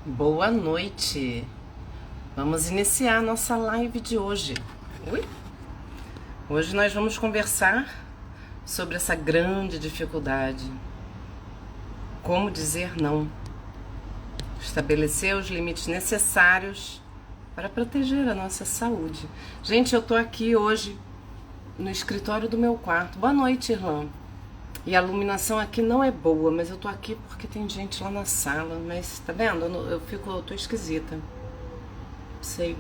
Boa noite. Vamos iniciar a nossa live de hoje. Ui? Hoje nós vamos conversar sobre essa grande dificuldade. Como dizer não? Estabelecer os limites necessários para proteger a nossa saúde. Gente, eu tô aqui hoje no escritório do meu quarto. Boa noite, Irlã. E a iluminação aqui não é boa, mas eu tô aqui porque tem gente lá na sala. Mas tá vendo? Eu tô esquisita. Não sei.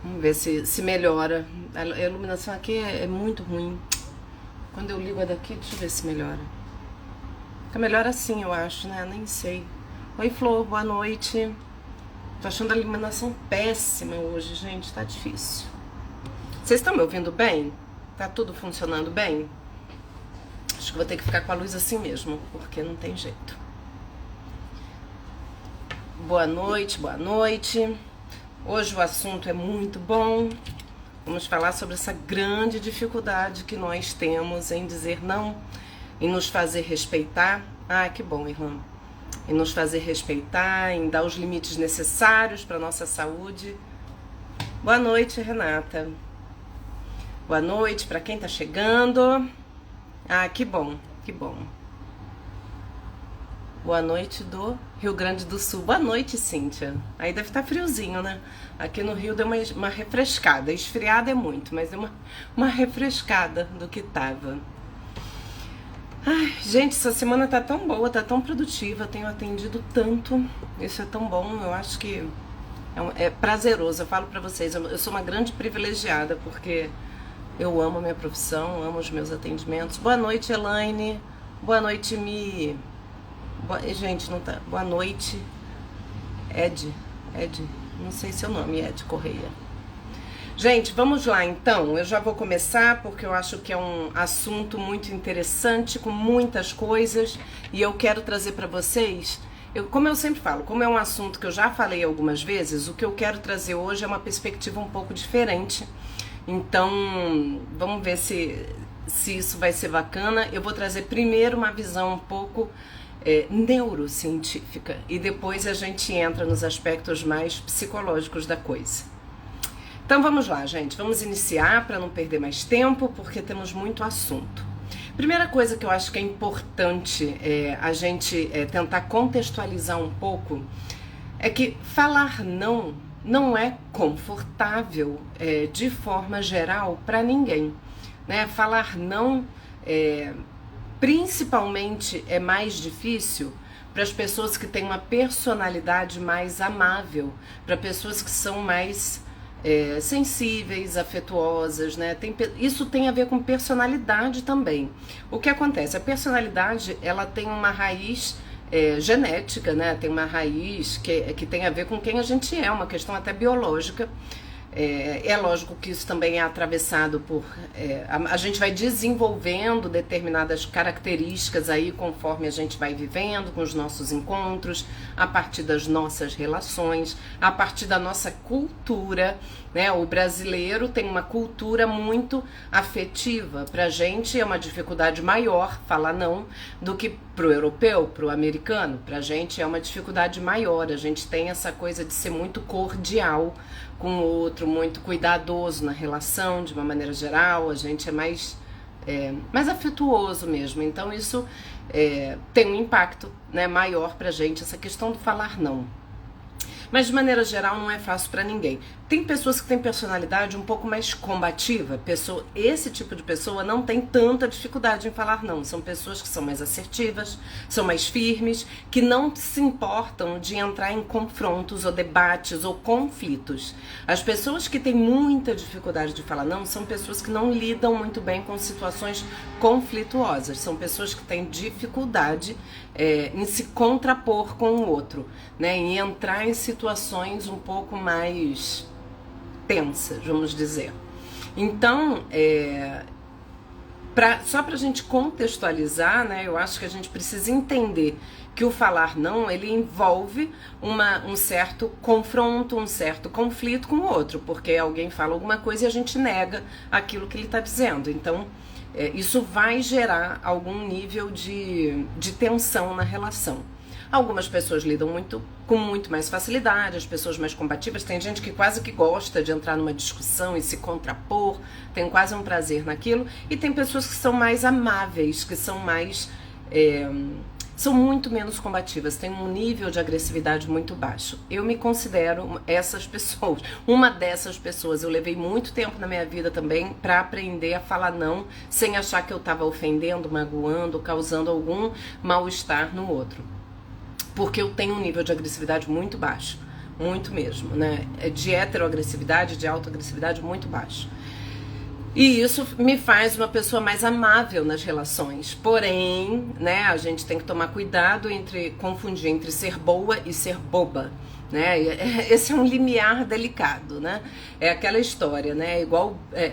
Vamos ver se melhora. A iluminação aqui é muito ruim. Quando eu ligo a daqui, deixa eu ver se melhora. Fica melhor assim, eu acho, né? Nem sei. Oi, Flor, boa noite. Tô achando a iluminação péssima hoje, gente. Tá difícil. Vocês estão me ouvindo bem? Tá tudo funcionando bem? Acho que vou ter que ficar com a luz assim mesmo, porque não tem jeito. Boa noite, boa noite. Hoje o assunto é muito bom. Vamos falar sobre essa grande dificuldade que nós temos em dizer não, em nos fazer respeitar. Ah, que bom, Irlã. Em nos fazer respeitar, em dar os limites necessários para a nossa saúde. Boa noite, Renata. Boa noite para quem está chegando. Ah, que bom, que bom. Boa noite do Rio Grande do Sul. Boa noite, Cíntia. Aí deve estar friozinho, né? Aqui no Rio deu uma refrescada. Esfriada é muito, mas deu uma refrescada do que tava. Ai, gente, essa semana tá tão boa, tá tão produtiva. Tenho atendido tanto. Isso é tão bom. Eu acho que é prazeroso. Eu falo pra vocês, eu sou uma grande privilegiada, porque eu amo a minha profissão, amo os meus atendimentos. Boa noite, Elaine. Boa noite, Mi. Gente, não tá. Boa noite, Ed. Não sei seu nome, Ed Correia. Gente, vamos lá então. Eu já vou começar porque eu acho que é um assunto muito interessante, com muitas coisas, e eu quero trazer para vocês. Como eu sempre falo, como é um assunto que eu já falei algumas vezes, o que eu quero trazer hoje é uma perspectiva um pouco diferente. Então, vamos ver se isso vai ser bacana. Eu vou trazer primeiro uma visão um pouco neurocientífica e depois a gente entra nos aspectos mais psicológicos da coisa. Então vamos lá, gente. Vamos iniciar para não perder mais tempo, porque temos muito assunto. Primeira coisa que eu acho que é importante a gente tentar contextualizar um pouco é que falar não é confortável de forma geral para ninguém, né? Falar não principalmente é mais difícil para as pessoas que têm uma personalidade mais amável, para pessoas que são mais sensíveis, afetuosas, né? Isso tem a ver com personalidade também. O que acontece? A personalidade, ela tem uma raiz genética, né? Tem uma raiz que tem a ver com quem a gente é, uma questão até biológica. É lógico que isso também é atravessado por... a gente vai desenvolvendo determinadas características aí conforme a gente vai vivendo, com os nossos encontros, a partir das nossas relações, a partir da nossa cultura, né? O brasileiro tem uma cultura muito afetiva. Pra gente é uma dificuldade maior falar não do que pro europeu, pro americano. Pra gente é uma dificuldade maior. A gente tem essa coisa de ser muito cordial com o outro, muito cuidadoso na relação, de uma maneira geral. A gente é mais afetuoso mesmo. Então isso tem um impacto, né, maior pra gente, essa questão do falar não. Mas de maneira geral não é fácil para ninguém. Tem pessoas que têm personalidade um pouco mais combativa. Esse tipo de pessoa não tem tanta dificuldade em falar não. São pessoas que são mais assertivas, são mais firmes, que não se importam de entrar em confrontos ou debates ou conflitos. As pessoas que têm muita dificuldade de falar não são pessoas que não lidam muito bem com situações conflituosas. São pessoas que têm dificuldade em se contrapor com o outro, né? Em entrar em situações um pouco mais tensas, vamos dizer. Então, só para a gente contextualizar, né? Eu acho que a gente precisa entender que o falar não, ele envolve um certo confronto, um certo conflito com o outro, porque alguém fala alguma coisa e a gente nega aquilo que ele está dizendo. Então, isso vai gerar algum nível de tensão na relação. Algumas pessoas lidam com muito mais facilidade, as pessoas mais combativas. Tem gente que quase que gosta de entrar numa discussão e se contrapor, tem quase um prazer naquilo. E tem pessoas que são mais amáveis, que são mais... são muito menos combativas, têm um nível de agressividade muito baixo. Eu me considero essas pessoas, uma dessas pessoas. Eu levei muito tempo na minha vida também para aprender a falar não, sem achar que eu estava ofendendo, magoando, causando algum mal-estar no outro. Porque eu tenho um nível de agressividade muito baixo, muito mesmo, né? De heteroagressividade, de autoagressividade muito baixo. E isso me faz uma pessoa mais amável nas relações. Porém, né, a gente tem que tomar cuidado confundir entre ser boa e ser boba, né? Esse é um limiar delicado, né? É aquela história, né?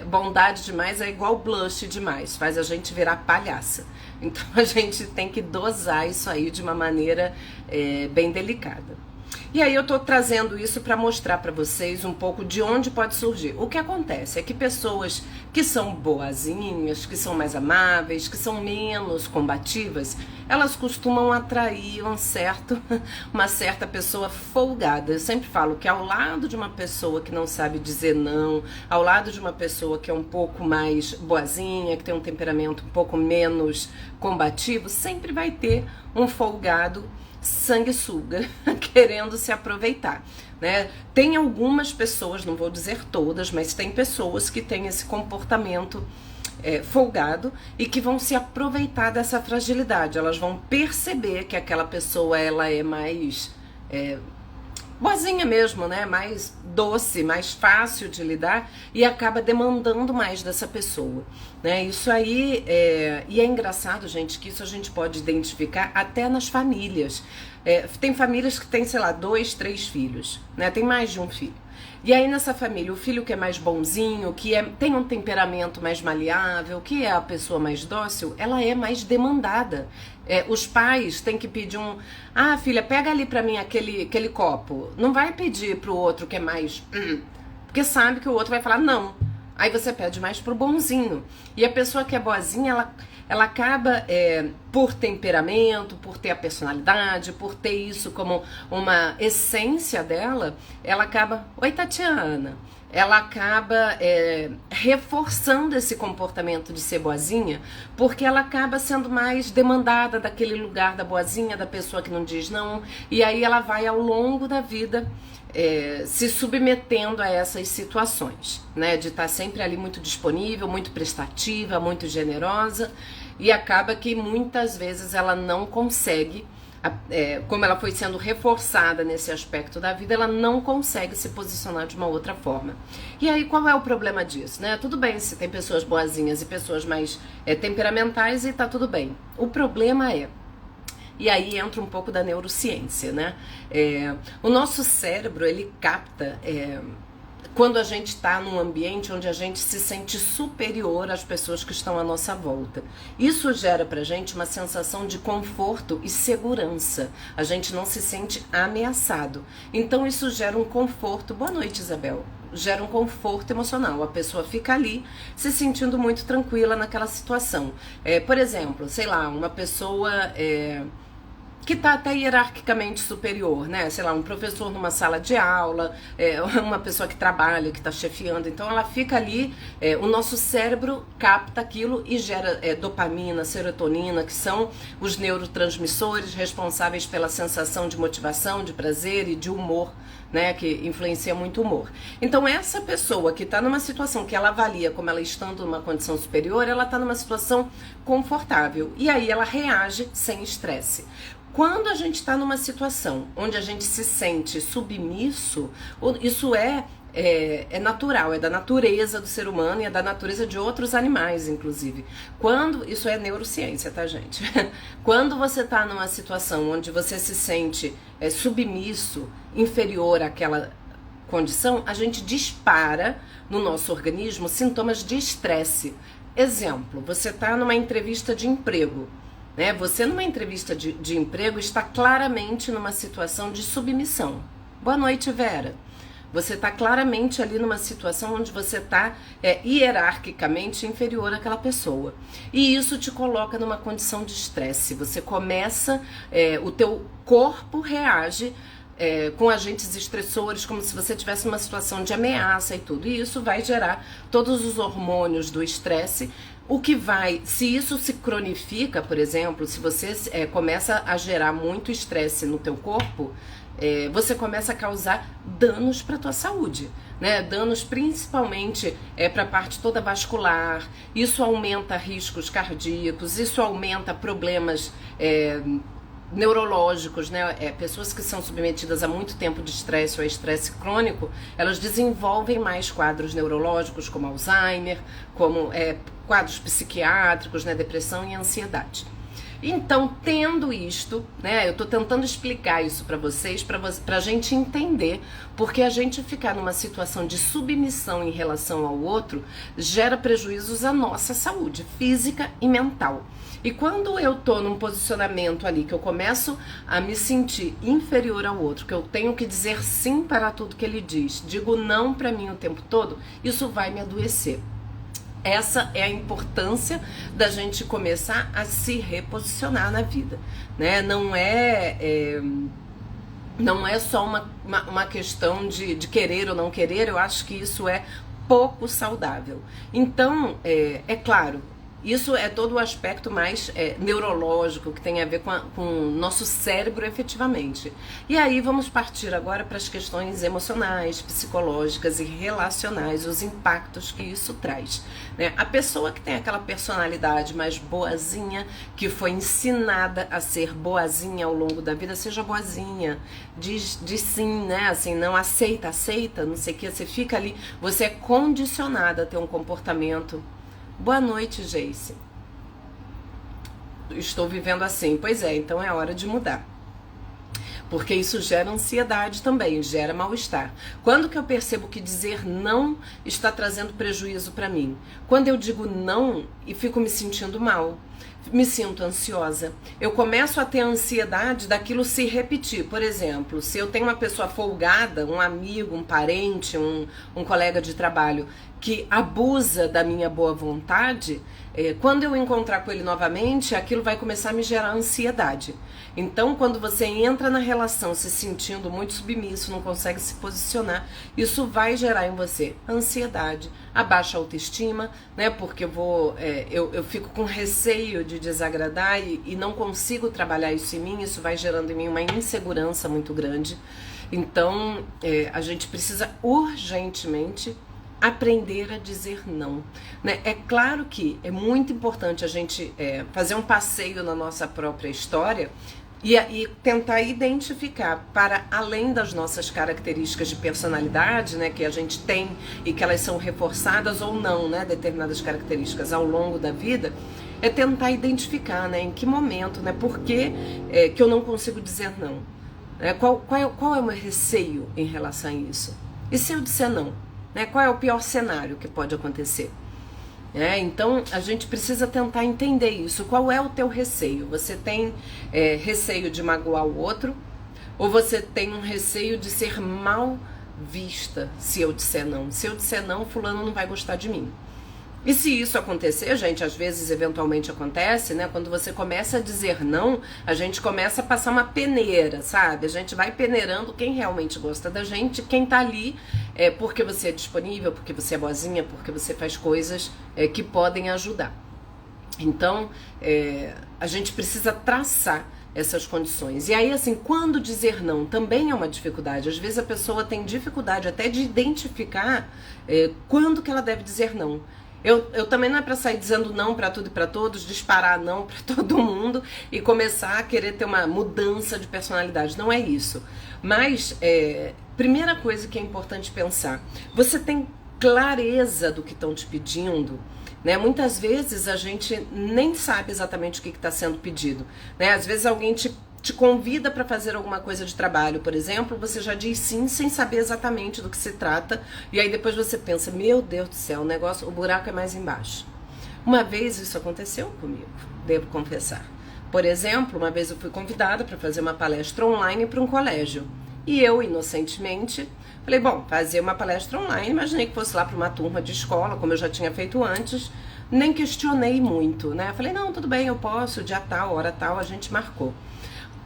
Bondade demais é igual blush demais, faz a gente virar palhaça. Então a gente tem que dosar isso aí de uma maneira bem delicada. E aí eu tô trazendo isso para mostrar para vocês um pouco de onde pode surgir. O que acontece é que pessoas que são boazinhas, que são mais amáveis, que são menos combativas, elas costumam atrair uma certa pessoa folgada. Eu sempre falo que ao lado de uma pessoa que não sabe dizer não, ao lado de uma pessoa que é um pouco mais boazinha, que tem um temperamento um pouco menos combativo, sempre vai ter um folgado sanguessuga querendo se aproveitar, né? Tem algumas pessoas, não vou dizer todas, mas tem pessoas que têm esse comportamento folgado e que vão se aproveitar dessa fragilidade. Elas vão perceber que aquela pessoa ela é mais boazinha mesmo, né? Mais doce, mais fácil de lidar e acaba demandando mais dessa pessoa, né? Isso aí e é engraçado, gente, que isso a gente pode identificar até nas famílias. Tem famílias que tem, sei lá, 2, 3 filhos, né? Tem mais de um filho. E aí nessa família, o filho que é mais bonzinho, tem um temperamento mais maleável, que é a pessoa mais dócil, ela é mais demandada. Os pais têm que pedir filha, pega ali pra mim aquele copo. Não vai pedir pro outro que é mais... porque sabe que o outro vai falar não. Aí você pede mais pro bonzinho. E a pessoa que é boazinha, ela acaba, por temperamento, por ter a personalidade, por ter isso como uma essência dela, ela acaba... Oi, Tatiana. Ela acaba reforçando esse comportamento de ser boazinha, porque ela acaba sendo mais demandada daquele lugar da boazinha, da pessoa que não diz não, e aí ela vai ao longo da vida se submetendo a essas situações, né, de estar sempre ali muito disponível, muito prestativa, muito generosa, e acaba que muitas vezes ela não consegue, como ela foi sendo reforçada nesse aspecto da vida, ela não consegue se posicionar de uma outra forma. E aí qual é o problema disso, né? Tudo bem se tem pessoas boazinhas e pessoas mais temperamentais e tá tudo bem. O problema e aí entra um pouco da neurociência, né? O nosso cérebro, ele capta quando a gente está num ambiente onde a gente se sente superior às pessoas que estão à nossa volta. Isso gera pra gente uma sensação de conforto e segurança. A gente não se sente ameaçado. Então isso gera um conforto. Boa noite, Isabel. Gera um conforto emocional. A pessoa fica ali se sentindo muito tranquila naquela situação. Por exemplo, sei lá, uma pessoa... que está até hierarquicamente superior, né? Sei lá, um professor numa sala de aula, uma pessoa que trabalha, que está chefiando. Então ela fica ali, o nosso cérebro capta aquilo e gera dopamina, serotonina, que são os neurotransmissores responsáveis pela sensação de motivação, de prazer e de humor, né, que influencia muito o humor. Então essa pessoa que está numa situação que ela avalia como ela estando numa condição superior, ela está numa situação confortável. E aí ela reage sem estresse. Quando a gente está numa situação onde a gente se sente submisso, isso é natural, é da natureza do ser humano e é da natureza de outros animais, inclusive. Isso é neurociência, tá, gente? Quando você está numa situação onde você se sente submisso, inferior àquela condição, a gente dispara no nosso organismo sintomas de estresse. Exemplo, você está numa entrevista de emprego. Você numa entrevista de emprego está claramente numa situação de submissão. Boa noite, Vera. você está claramente ali numa situação onde você está hierarquicamente inferior àquela pessoa. E isso te coloca numa condição de estresse. Você começa, o teu corpo reage com agentes estressores, como se você tivesse uma situação de ameaça e tudo. E isso vai gerar todos os hormônios do estresse. O que vai, se isso se cronifica, por exemplo, se você começa a gerar muito estresse no teu corpo, você começa a causar danos para a tua saúde, né? Danos principalmente para a parte toda vascular. Isso aumenta riscos cardíacos, isso aumenta problemas neurológicos, né? Pessoas que são submetidas a muito tempo de estresse ou a estresse crônico, elas desenvolvem mais quadros neurológicos como Alzheimer, como quadros psiquiátricos, né? Depressão e ansiedade. Então, tendo isto, né, eu tô tentando explicar isso para vocês, pra gente entender, porque a gente ficar numa situação de submissão em relação ao outro gera prejuízos à nossa saúde física e mental. E quando eu tô num posicionamento ali que eu começo a me sentir inferior ao outro, que eu tenho que dizer sim para tudo que ele diz, digo não para mim o tempo todo, isso vai me adoecer. Essa é a importância da gente começar a se reposicionar na vida, né? Não é só uma questão de querer ou não querer, eu acho que isso é pouco saudável. Então, claro, isso é todo o aspecto mais neurológico, que tem a ver com o nosso cérebro efetivamente. E aí vamos partir agora para as questões emocionais, psicológicas e relacionais, os impactos que isso traz, né? A pessoa que tem aquela personalidade mais boazinha, que foi ensinada a ser boazinha ao longo da vida, seja boazinha, diz sim, né? Assim, não aceita, não sei o que, você fica ali, você é condicionada a ter um comportamento. Boa noite, Geice. Estou vivendo assim. Pois é, então é hora de mudar. Porque isso gera ansiedade também, gera mal-estar. Quando que eu percebo que dizer não está trazendo prejuízo para mim? Quando eu digo não e fico me sentindo mal, me sinto ansiosa. Eu começo a ter ansiedade daquilo se repetir. Por exemplo, se eu tenho uma pessoa folgada, um amigo, um parente, um colega de trabalho que abusa da minha boa vontade, quando eu encontrar com ele novamente, aquilo vai começar a me gerar ansiedade. Então, quando você entra na relação se sentindo muito submisso, não consegue se posicionar, isso vai gerar em você ansiedade, a baixa autoestima, né? Porque eu fico com receio de desagradar e não consigo trabalhar isso em mim, isso vai gerando em mim uma insegurança muito grande. Então, a gente precisa urgentemente aprender a dizer não, né? É claro que é muito importante a gente fazer um passeio na nossa própria história e tentar identificar, para além das nossas características de personalidade, né, que a gente tem e que elas são reforçadas ou não, né, determinadas características ao longo da vida, é tentar identificar, né, em que momento, né, por que que eu não consigo dizer não, qual é o meu receio em relação a isso, e se eu disser não, né, qual é o pior cenário que pode acontecer. Então a gente precisa tentar entender isso. Qual é o teu receio? Você tem receio de magoar o outro? Ou você tem um receio de ser mal vista se eu disser não? Se eu disser não, fulano não vai gostar de mim. E se isso acontecer, gente, às vezes eventualmente acontece, né? Quando você começa a dizer não, a gente começa a passar uma peneira, sabe? A gente vai peneirando quem realmente gosta da gente, quem tá ali porque você é disponível, porque você é boazinha, porque você faz coisas que podem ajudar. Então, a gente precisa traçar essas condições. E aí, assim, quando dizer não também é uma dificuldade. Às vezes a pessoa tem dificuldade até de identificar quando que ela deve dizer não. Eu também não é para sair dizendo não para tudo e para todos, disparar não para todo mundo e começar a querer ter uma mudança de personalidade. Não é isso. Mas, primeira coisa que é importante pensar, você tem clareza do que estão te pedindo? Né? Muitas vezes a gente nem sabe exatamente o que está sendo pedido. Né? Às vezes alguém te convida para fazer alguma coisa de trabalho, por exemplo, você já diz sim sem saber exatamente do que se trata, e aí depois você pensa, meu Deus do céu, o buraco é mais embaixo. Uma vez isso aconteceu comigo, devo confessar. Por exemplo, uma vez eu fui convidada para fazer uma palestra online para um colégio. E eu, inocentemente, falei, bom, fazer uma palestra online, imaginei que fosse lá para uma turma de escola, como eu já tinha feito antes, nem questionei muito, né? Falei, não, tudo bem, eu posso, dia tal, hora tal, a gente marcou.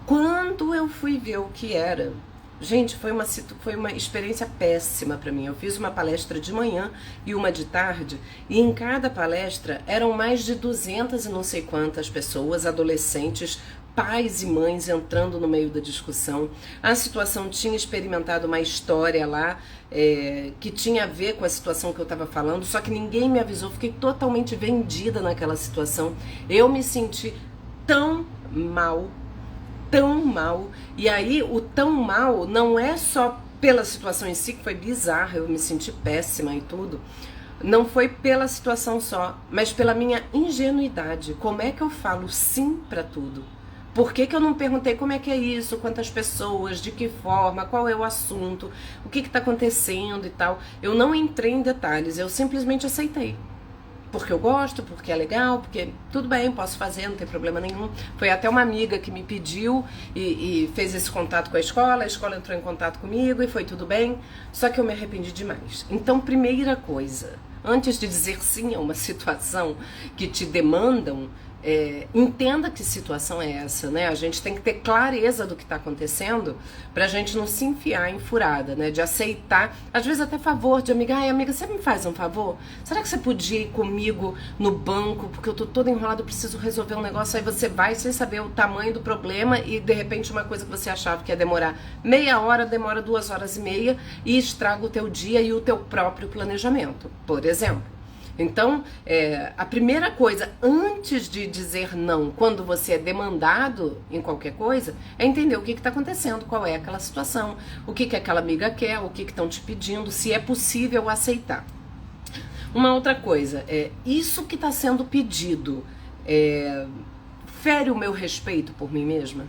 Quando eu fui ver o que era, gente, foi uma experiência péssima para mim. Eu fiz uma palestra de manhã e uma de tarde, e em cada palestra eram mais de 200 e não sei quantas pessoas, adolescentes, pais e mães entrando no meio da discussão. A situação tinha experimentado uma história lá que tinha a ver com a situação que eu estava falando, só que ninguém me avisou, fiquei totalmente vendida naquela situação. Eu me senti tão mal, e aí o tão mal não é só pela situação em si, que foi bizarra, eu me senti péssima e tudo, não foi pela situação só, mas pela minha ingenuidade. Como é que eu falo sim pra tudo? Por que eu não perguntei como é que é isso, quantas pessoas, de que forma, qual é o assunto, o que está acontecendo e tal. Eu não entrei em detalhes, eu simplesmente aceitei. Porque eu gosto, porque é legal, porque tudo bem, posso fazer, não tem problema nenhum. Foi até uma amiga que me pediu e fez esse contato com a escola entrou em contato comigo e foi tudo bem, só que eu me arrependi demais. Então, primeira coisa, antes de dizer sim a uma situação que te demandam, entenda que situação é essa, né? A gente tem que ter clareza do que está acontecendo pra gente não se enfiar em furada, né? De aceitar, às vezes até favor de amiga. Ai, amiga, você me faz um favor? Será que você podia ir comigo no banco? Porque eu tô toda enrolada, eu preciso resolver um negócio. Aí você vai sem saber o tamanho do problema e de repente uma coisa que você achava que ia demorar meia hora, demora 2 horas e meia e estraga o teu dia e o teu próprio planejamento, por exemplo. Então, a primeira coisa, antes de dizer não, quando você é demandado em qualquer coisa, é entender o que está acontecendo, qual é aquela situação, o que aquela amiga quer, o que estão te pedindo, se é possível aceitar. Uma outra coisa, isso que está sendo pedido fere o meu respeito por mim mesma?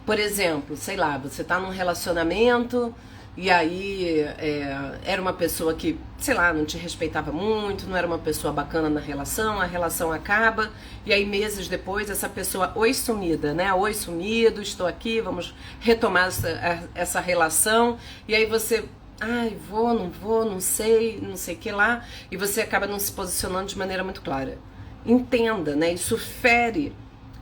Por exemplo, sei lá, você está num relacionamento... E aí era uma pessoa que, sei lá, não te respeitava muito, não era uma pessoa bacana na relação, a relação acaba, e aí meses depois essa pessoa, oi sumida, né? Oi sumido, estou aqui, vamos retomar essa relação, e aí você, ai, vou, não sei o que lá, e você acaba não se posicionando de maneira muito clara. Entenda, né? Isso fere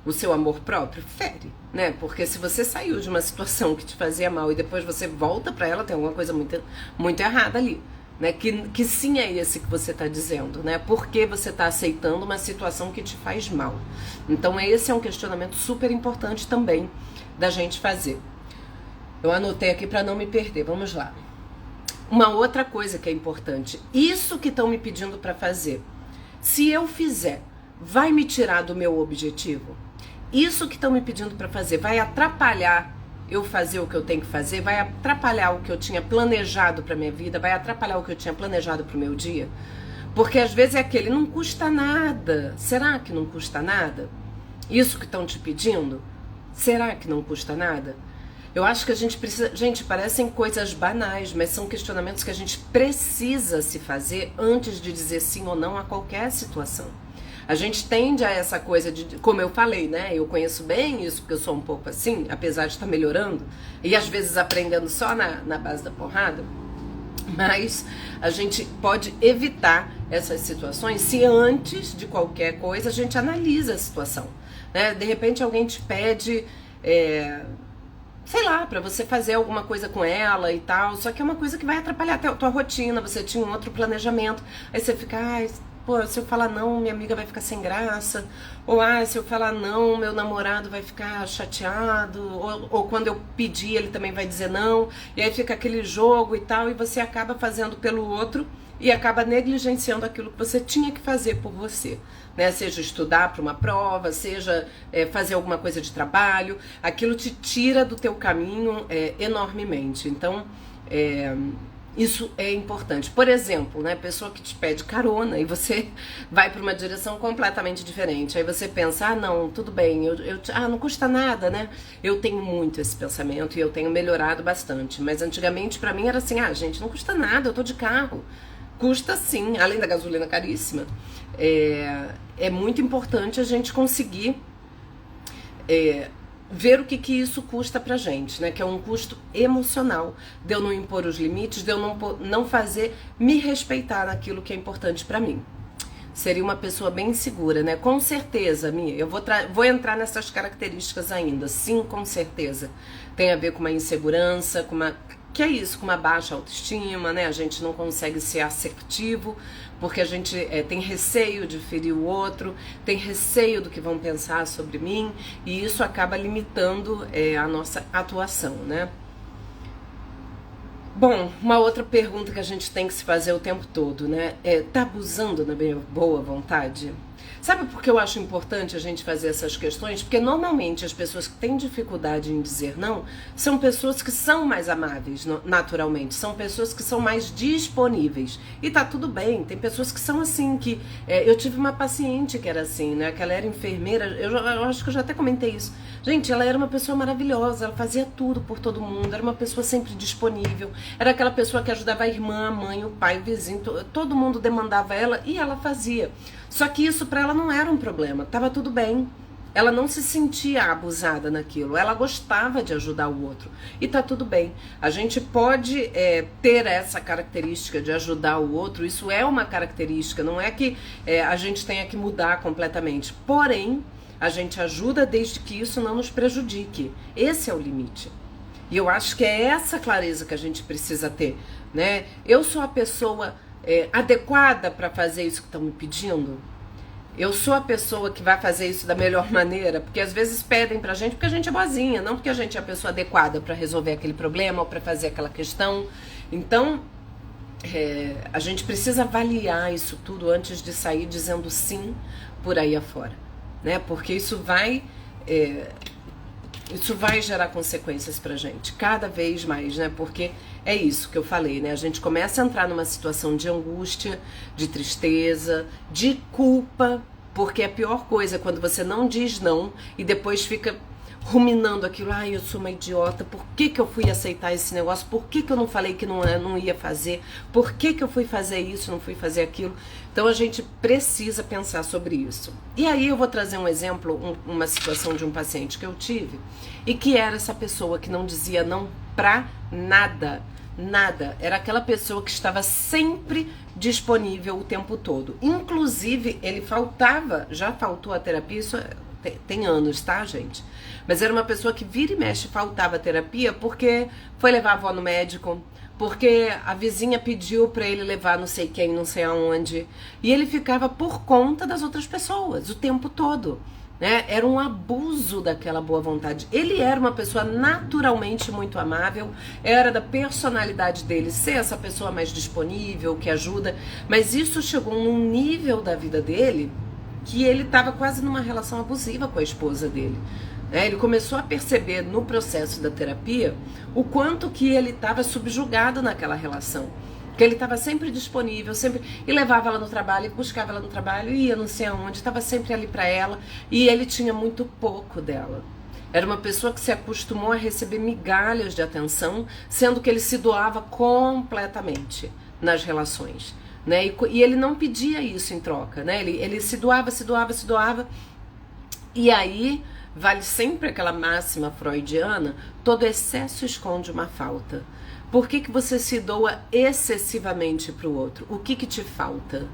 o seu amor próprio? Fere, né? Porque se você saiu de uma situação que te fazia mal e depois você volta pra ela, tem alguma coisa muito, muito errada ali, né? Que sim é esse que você tá dizendo, né? Por que você tá aceitando uma situação que te faz mal? Então esse é um questionamento super importante também da gente fazer. Eu anotei aqui pra não me perder, vamos lá. Uma outra coisa que é importante, isso que estão me pedindo pra fazer, se eu fizer, vai me tirar do meu objetivo? Isso que estão me pedindo para fazer vai atrapalhar eu fazer o que eu tenho que fazer? Vai atrapalhar o que eu tinha planejado para minha vida? Vai atrapalhar o que eu tinha planejado para o meu dia? Porque às vezes é aquele, não custa nada. Será que não custa nada? Isso que estão te pedindo? Será que não custa nada? Eu acho que a gente precisa... Gente, parecem coisas banais, mas são questionamentos que a gente precisa se fazer antes de dizer sim ou não a qualquer situação. A gente tende a essa coisa de, como eu falei, né? Eu conheço bem isso, porque eu sou um pouco assim, apesar de estar melhorando, e às vezes aprendendo só na base da porrada. Mas a gente pode evitar essas situações se antes de qualquer coisa a gente analisa a situação, né? De repente alguém te pede, sei lá, pra você fazer alguma coisa com ela e tal, só que é uma coisa que vai atrapalhar até a tua rotina, você tinha um outro planejamento, aí você fica, ai, pô, se eu falar não, minha amiga vai ficar sem graça, ou se eu falar não, meu namorado vai ficar chateado, ou quando eu pedir ele também vai dizer não, e aí fica aquele jogo e tal, e você acaba fazendo pelo outro e acaba negligenciando aquilo que você tinha que fazer por você, né? Seja estudar para uma prova, seja fazer alguma coisa de trabalho, aquilo te tira do teu caminho enormemente. Então, isso é importante. Por exemplo, né, pessoa que te pede carona e você vai para uma direção completamente diferente. Aí você pensa, não, tudo bem, não custa nada, né? Eu tenho muito esse pensamento e eu tenho melhorado bastante. Mas antigamente para mim era assim, gente, não custa nada, eu tô de carro. Custa sim, além da gasolina caríssima. É muito importante a gente conseguir ver o que isso custa pra gente, né? Que é um custo emocional, de eu não impor os limites, de eu não fazer me respeitar naquilo que é importante pra mim. Seria uma pessoa bem insegura, né? Com certeza, Mia, eu vou entrar nessas características ainda. Sim, com certeza. Tem a ver com uma insegurança, com uma... Que é isso? Com uma baixa autoestima, né? A gente não consegue ser assertivo, porque a gente tem receio de ferir o outro, tem receio do que vão pensar sobre mim, e isso acaba limitando a nossa atuação, né? Bom, uma outra pergunta que a gente tem que se fazer o tempo todo, né? Tá abusando da minha boa vontade? Sabe por que eu acho importante a gente fazer essas questões? Porque normalmente as pessoas que têm dificuldade em dizer não são pessoas que são mais amáveis, naturalmente, são pessoas que são mais disponíveis. E tá tudo bem, tem pessoas que são assim, que... eu tive uma paciente que era assim, né? Que ela era enfermeira, eu acho que eu já até comentei isso. Gente, ela era uma pessoa maravilhosa, ela fazia tudo por todo mundo, era uma pessoa sempre disponível, era aquela pessoa que ajudava a irmã, a mãe, o pai, o vizinho, todo mundo demandava ela e ela fazia. Só que isso pra ela não era um problema, tava tudo bem. Ela não se sentia abusada naquilo, ela gostava de ajudar o outro. E tá tudo bem. A gente pode ter essa característica de ajudar o outro, isso é uma característica, não é que a gente tenha que mudar completamente. Porém, a gente ajuda desde que isso não nos prejudique. Esse é o limite. E eu acho que é essa clareza que a gente precisa ter, né? Eu sou a pessoa adequada para fazer isso que estão me pedindo? Eu sou a pessoa que vai fazer isso da melhor maneira? Porque às vezes pedem pra gente porque a gente é boazinha, não porque a gente é a pessoa adequada para resolver aquele problema ou para fazer aquela questão. Então, a gente precisa avaliar isso tudo antes de sair dizendo sim por aí afora, né? Porque isso vai gerar consequências pra gente, cada vez mais, né? Porque é isso que eu falei, né? A gente começa a entrar numa situação de angústia, de tristeza, de culpa, porque a pior coisa é quando você não diz não e depois fica ruminando aquilo. Ai, eu sou uma idiota, por que eu fui aceitar esse negócio? Por que eu não falei que não ia fazer? Por que eu fui fazer isso, não fui fazer aquilo? Então a gente precisa pensar sobre isso. E aí eu vou trazer um exemplo, uma situação de um paciente que eu tive e que era essa pessoa que não dizia não pra nada. Nada. Era aquela pessoa que estava sempre disponível o tempo todo. Inclusive, ele faltava, já faltou a terapia, isso tem anos, tá, gente? Mas era uma pessoa que vira e mexe faltava terapia porque foi levar a avó no médico, porque a vizinha pediu pra ele levar não sei quem, não sei aonde. E ele ficava por conta das outras pessoas o tempo todo, né? Era um abuso daquela boa vontade. Ele era uma pessoa naturalmente muito amável, era da personalidade dele ser essa pessoa mais disponível, que ajuda, mas isso chegou num nível da vida dele que ele estava quase numa relação abusiva com a esposa dele. Ele começou a perceber no processo da terapia o quanto que ele estava subjugado naquela relação. Que ele estava sempre disponível, sempre, e levava ela no trabalho, e buscava ela no trabalho, e ia não sei aonde, estava sempre ali para ela, e ele tinha muito pouco dela. Era uma pessoa que se acostumou a receber migalhas de atenção, sendo que ele se doava completamente nas relações, né? E ele não pedia isso em troca, né? Ele se doava, e aí vale sempre aquela máxima freudiana: todo excesso esconde uma falta. Por que você se doa excessivamente para o outro? O que te falta?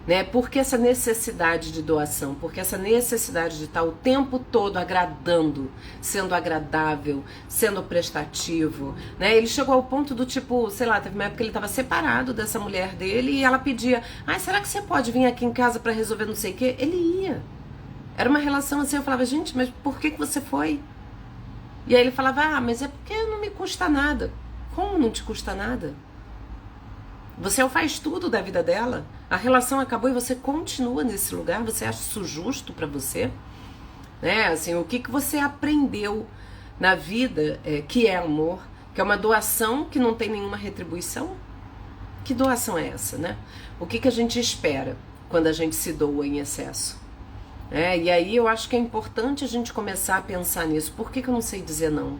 Né? Por que essa necessidade de doação? Por que essa necessidade de estar o tempo todo agradando, sendo agradável, sendo prestativo? Né? Ele chegou ao ponto do tipo, sei lá, teve uma época que ele estava separado dessa mulher dele e ela pedia: ai, será que você pode vir aqui em casa para resolver não sei o quê? Ele ia. Era uma relação assim, eu falava: gente, mas por que você foi? E aí ele falava: ah, mas é porque não me custa nada. Como não te custa nada? Você faz tudo da vida dela, a relação acabou e você continua nesse lugar. Você acha isso justo pra você? Né? Assim, o que você aprendeu na vida que é amor, que é uma doação que não tem nenhuma retribuição? Que doação é essa, né? O que a gente espera quando a gente se doa em excesso? E aí eu acho que é importante a gente começar a pensar nisso. Por que eu não sei dizer não?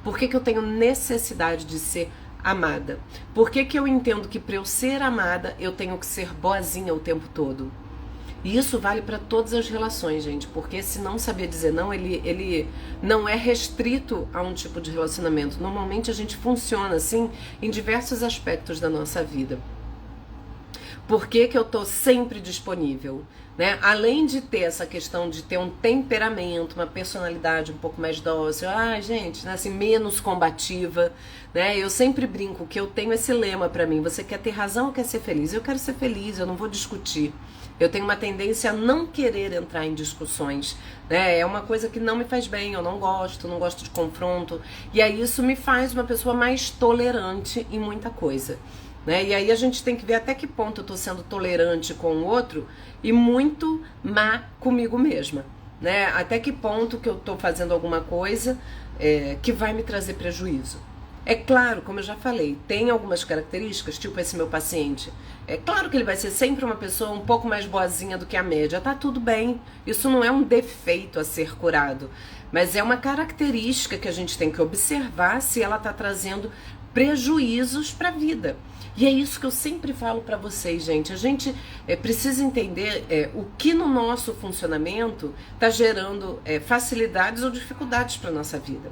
Por que eu tenho necessidade de ser amada? Por que eu entendo que para eu ser amada eu tenho que ser boazinha o tempo todo? E isso vale para todas as relações, gente, porque se não saber dizer não, ele não é restrito a um tipo de relacionamento. Normalmente a gente funciona assim em diversos aspectos da nossa vida. Por que que eu tô sempre disponível? Né? Além de ter essa questão de ter um temperamento, uma personalidade um pouco mais dócil, gente, né, assim, menos combativa, né? Eu sempre brinco que eu tenho esse lema pra mim: você quer ter razão ou quer ser feliz? Eu quero ser feliz, eu não vou discutir. Eu tenho uma tendência a não querer entrar em discussões, né? É uma coisa que não me faz bem, eu não gosto de confronto, e aí isso me faz uma pessoa mais tolerante em muita coisa. Né? E aí a gente tem que ver até que ponto eu tô sendo tolerante com o outro e muito má comigo mesma, né? Até que ponto que eu tô fazendo alguma coisa que vai me trazer prejuízo. É claro, como eu já falei, tem algumas características, tipo esse meu paciente. É claro que ele vai ser sempre uma pessoa um pouco mais boazinha do que a média, tá tudo bem. Isso não é um defeito a ser curado, mas é uma característica que a gente tem que observar se ela tá trazendo prejuízos para a vida. E é isso que eu sempre falo para vocês, gente. A gente precisa entender o que no nosso funcionamento está gerando facilidades ou dificuldades para nossa vida.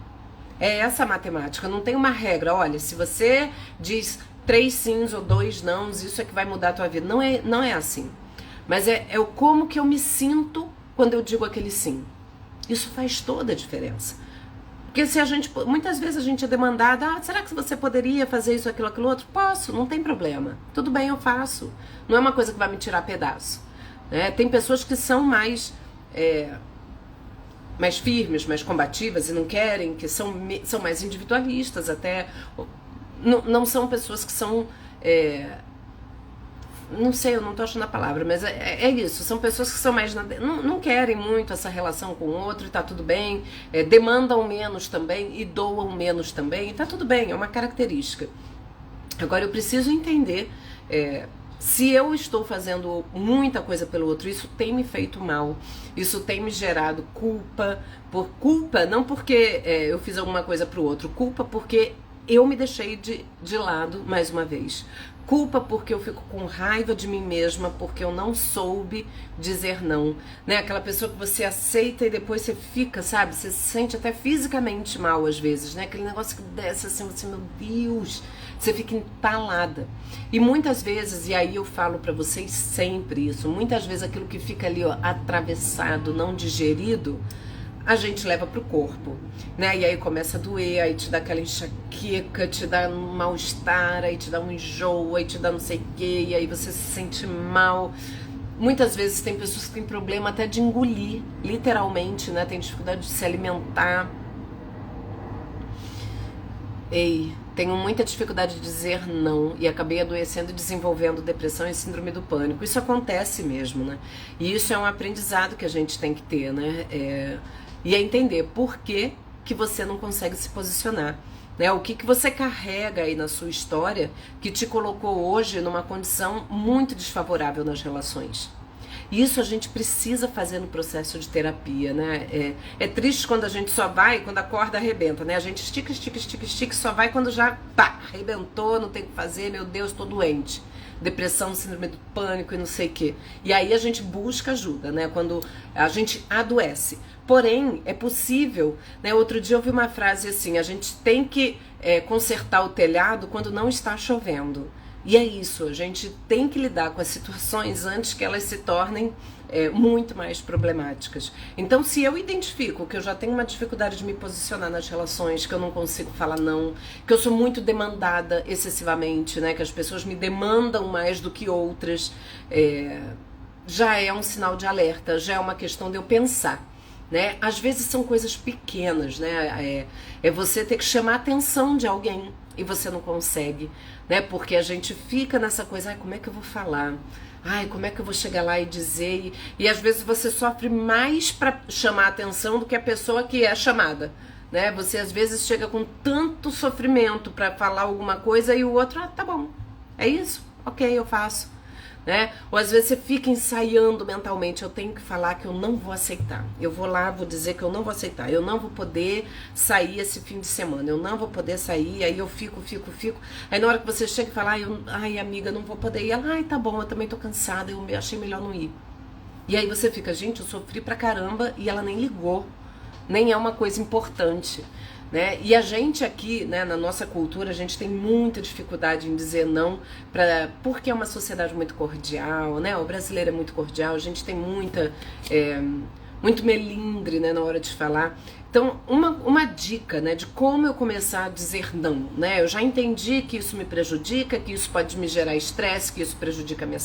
É essa a matemática, não tem uma regra. Olha, se você diz 3 sims ou 2 nãos, isso é que vai mudar a tua vida. Não é assim. Mas é o como que eu me sinto quando eu digo aquele sim. Isso faz toda a diferença. Porque se a gente, muitas vezes a gente é demandada, será que você poderia fazer isso, aquilo outro? Posso, não tem problema. Tudo bem, eu faço. Não é uma coisa que vai me tirar pedaço. Né? Tem pessoas que são mais firmes, mais combativas e não querem, que são mais individualistas até. Não são pessoas que são... não sei, eu não tô achando a palavra, mas é isso, são pessoas que são mais, não querem muito essa relação com o outro e tá tudo bem, demandam menos também e doam menos também, e tá tudo bem, é uma característica. Agora eu preciso entender se eu estou fazendo muita coisa pelo outro, isso tem me feito mal, isso tem me gerado culpa, não porque eu fiz alguma coisa pro outro, culpa porque eu me deixei de lado mais uma vez. Culpa porque eu fico com raiva de mim mesma, porque eu não soube dizer não, né? Aquela pessoa que você aceita e depois você fica, sabe? Você se sente até fisicamente mal às vezes, né? Aquele negócio que desce assim, você, meu Deus, você fica entalada. E muitas vezes, e aí eu falo pra vocês sempre isso, muitas vezes aquilo que fica ali, ó, atravessado, não digerido, a gente leva pro corpo, né? E aí começa a doer, aí te dá aquela enxaqueca, te dá um mal-estar, aí te dá um enjoo, aí te dá não sei o quê, e aí você se sente mal. Muitas vezes tem pessoas que têm problema até de engolir, literalmente, né? Tem dificuldade de se alimentar. Tenho muita dificuldade de dizer não e acabei adoecendo e desenvolvendo depressão e síndrome do pânico. Isso acontece mesmo, né? E isso é um aprendizado que a gente tem que ter, né? E é entender por que você não consegue se posicionar, né? O que você carrega aí na sua história que te colocou hoje numa condição muito desfavorável nas relações. Isso a gente precisa fazer no processo de terapia, né? É triste quando a gente só vai, quando a corda arrebenta, né? A gente estica, só vai quando já, pá, arrebentou, não tem o que fazer, meu Deus, tô doente. Depressão, síndrome do pânico e não sei o quê. E aí a gente busca ajuda, né? Quando a gente adoece. Porém, é possível, né? Outro dia eu vi uma frase assim, a gente tem que consertar o telhado quando não está chovendo. E é isso, a gente tem que lidar com as situações antes que elas se tornem muito mais problemáticas. Então, se eu identifico que eu já tenho uma dificuldade de me posicionar nas relações, que eu não consigo falar não, que eu sou muito demandada excessivamente, né, que as pessoas me demandam mais do que outras, já é um sinal de alerta, já é uma questão de eu pensar. Né? Às vezes são coisas pequenas, né? É você ter que chamar a atenção de alguém e você não consegue, né? Porque a gente fica nessa coisa, como é que eu vou falar? Como é que eu vou chegar lá e dizer? E às vezes você sofre mais para chamar a atenção do que a pessoa que é chamada, né? Você às vezes chega com tanto sofrimento para falar alguma coisa e o outro, tá bom, é isso? Ok, eu faço. Né? Ou às vezes você fica ensaiando mentalmente, eu tenho que falar que eu não vou aceitar, eu vou lá, vou dizer que eu não vou aceitar, eu não vou poder sair esse fim de semana, eu não vou poder sair, aí eu fico, aí na hora que você chega e fala, ai amiga, não vou poder ir, ela, tá bom, eu também tô cansada, eu achei melhor não ir. E aí você fica, gente, eu sofri pra caramba e ela nem ligou. Nem é uma coisa importante, né? E a gente aqui, né, na nossa cultura, a gente tem muita dificuldade em dizer não, porque é uma sociedade muito cordial, né? O brasileiro é muito cordial, a gente tem muito melindre, né, na hora de falar. Então, uma dica, né, de como eu começar a dizer não, né? Eu já entendi que isso me prejudica, que isso pode me gerar estresse, que isso prejudica a minha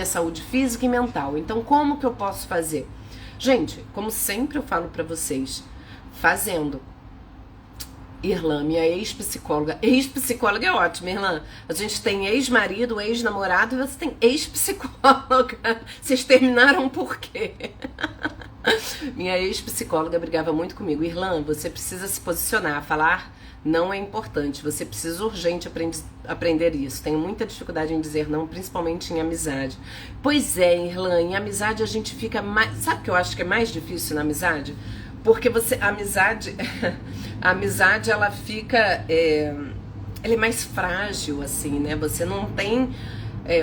saúde física e mental. Então, como que eu posso fazer? Gente, como sempre eu falo pra vocês, fazendo. Irlan, minha ex-psicóloga. Ex-psicóloga é ótimo, Irlan. A gente tem ex-marido, ex-namorado e você tem ex-psicóloga. Vocês terminaram por quê? Minha ex-psicóloga brigava muito comigo. Irlan, você precisa se posicionar, falar não é importante. Você precisa urgente aprender isso. Tenho muita dificuldade em dizer não, principalmente em amizade. Pois é, Irlan, em amizade a gente fica mais... Sabe o que eu acho que é mais difícil na amizade? Porque a amizade ela fica, ela é mais frágil, assim, né? Você não tem,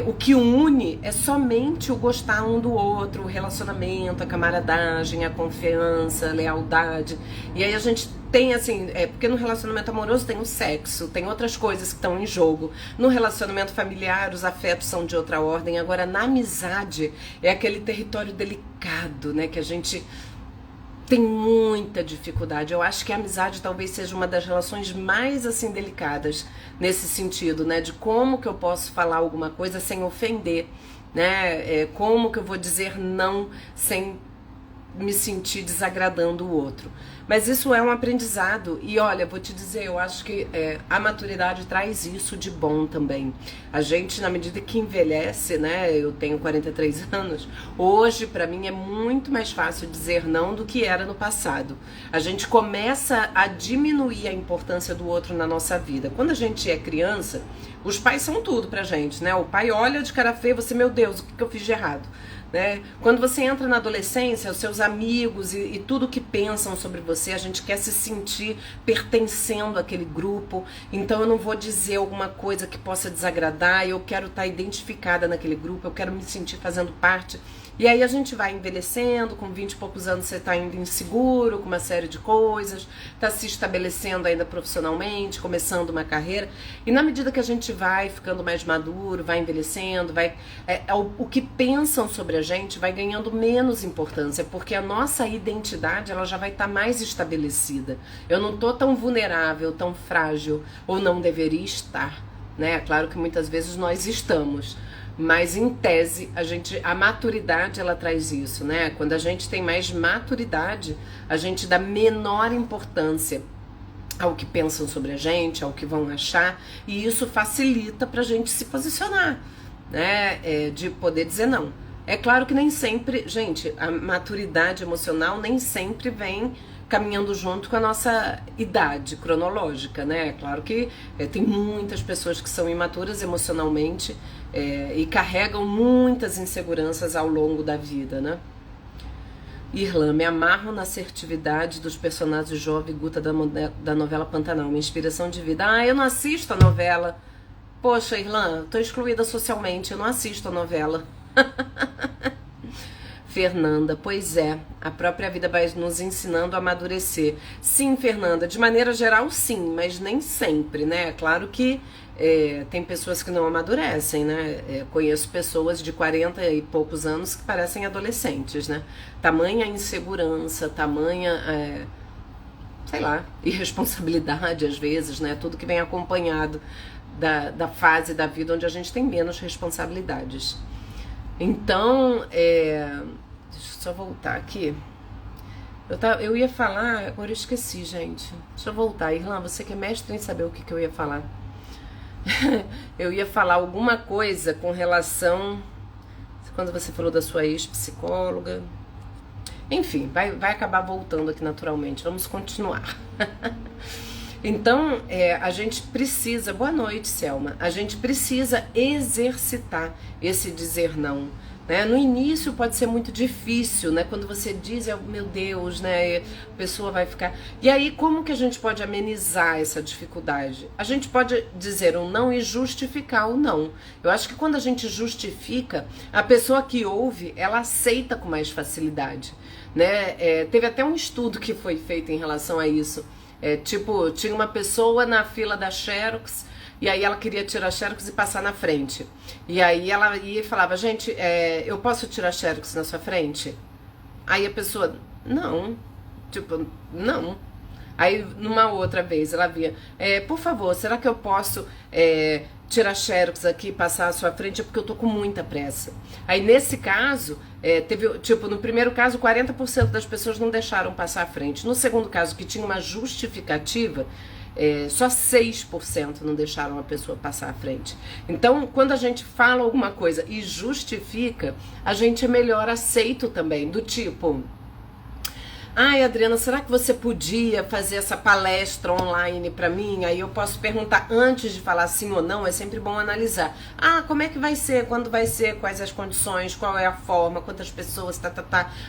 o que une é somente o gostar um do outro, o relacionamento, a camaradagem, a confiança, a lealdade. E aí a gente tem, assim, porque no relacionamento amoroso tem o sexo, tem outras coisas que estão em jogo. No relacionamento familiar, os afetos são de outra ordem. Agora, na amizade, é aquele território delicado, né? Que a gente tem muita dificuldade. Eu acho que a amizade talvez seja uma das relações mais, assim, delicadas nesse sentido, né? De como que eu posso falar alguma coisa sem ofender, né? Como que eu vou dizer não sem me sentir desagradando o outro. Mas isso é um aprendizado e olha, vou te dizer, eu acho que a maturidade traz isso de bom também. A gente, na medida que envelhece, né, eu tenho 43 anos, hoje pra mim é muito mais fácil dizer não do que era no passado. A gente começa a diminuir a importância do outro na nossa vida. Quando a gente é criança, os pais são tudo pra gente, né? O pai olha de cara feia, você, meu Deus, o que eu fiz de errado? Né? Quando você entra na adolescência, os seus amigos e tudo que pensam sobre você, a gente quer se sentir pertencendo àquele grupo, então eu não vou dizer alguma coisa que possa desagradar, eu quero estar identificada naquele grupo, eu quero me sentir fazendo parte. E aí a gente vai envelhecendo, com 20 e poucos anos você está indo inseguro com uma série de coisas, está se estabelecendo ainda profissionalmente, começando uma carreira, e na medida que a gente vai ficando mais maduro, vai envelhecendo, o que pensam sobre a gente vai ganhando menos importância, porque a nossa identidade ela já vai estar mais estabelecida. Eu não estou tão vulnerável, tão frágil, ou não deveria estar, né? Claro que muitas vezes nós estamos, mas em tese a maturidade ela traz isso, né? Quando a gente tem mais maturidade, a gente dá menor importância ao que pensam sobre a gente, ao que vão achar, e isso facilita pra gente se posicionar, né? De poder dizer não. É claro que nem sempre, gente, a maturidade emocional nem sempre vem caminhando junto com a nossa idade cronológica, né? É claro que tem muitas pessoas que são imaturas emocionalmente e carregam muitas inseguranças ao longo da vida, né? Irlan, me amarro na assertividade dos personagens Jovem e Guta da novela Pantanal, minha inspiração de vida. Ah, eu não assisto a novela. Poxa, Irlan, tô excluída socialmente, eu não assisto a novela. Fernanda, pois é, a própria vida vai nos ensinando a amadurecer. Sim, Fernanda, de maneira geral sim, mas nem sempre, né? Claro que tem pessoas que não amadurecem, né? Conheço pessoas de 40 e poucos anos que parecem adolescentes, né? Tamanha insegurança, tamanha, sei lá, irresponsabilidade às vezes, né? Tudo que vem acompanhado da fase da vida onde a gente tem menos responsabilidades. Então, deixa eu só voltar aqui. Eu ia falar, agora eu esqueci, gente. Deixa eu voltar. Irlan, você que é mestre em saber o que eu ia falar. Eu ia falar alguma coisa com relação... Quando você falou da sua ex-psicóloga... Enfim, vai acabar voltando aqui naturalmente. Vamos continuar. Então, a gente precisa... Boa noite, Selma. A gente precisa exercitar esse dizer não. né? No início pode ser muito difícil, né? Quando você diz, meu Deus, né? A pessoa vai ficar... E aí, como que a gente pode amenizar essa dificuldade? A gente pode dizer um não e justificar o não. Eu acho que quando a gente justifica, a pessoa que ouve, ela aceita com mais facilidade, né? Teve até um estudo que foi feito em relação a isso. Tipo, tinha uma pessoa na fila da Xerox, e aí ela queria tirar Xerox e passar na frente. E aí ela ia e falava, gente, eu posso tirar Xerox na sua frente? Aí a pessoa, não. Tipo, não. Aí numa outra vez ela via, por favor, será que eu posso tirar Xerox aqui e passar à sua frente? É porque eu tô com muita pressa. Aí nesse caso, teve, tipo, no primeiro caso, 40% das pessoas não deixaram passar à frente. No segundo caso, que tinha uma justificativa, só 6% não deixaram a pessoa passar à frente. Então, quando a gente fala alguma coisa e justifica, a gente é melhor aceito também, do tipo... Ai, Adriana, será que você podia fazer essa palestra online pra mim? Aí eu posso perguntar antes de falar sim ou não, é sempre bom analisar. Ah, como é que vai ser? Quando vai ser? Quais as condições? Qual é a forma? Quantas pessoas?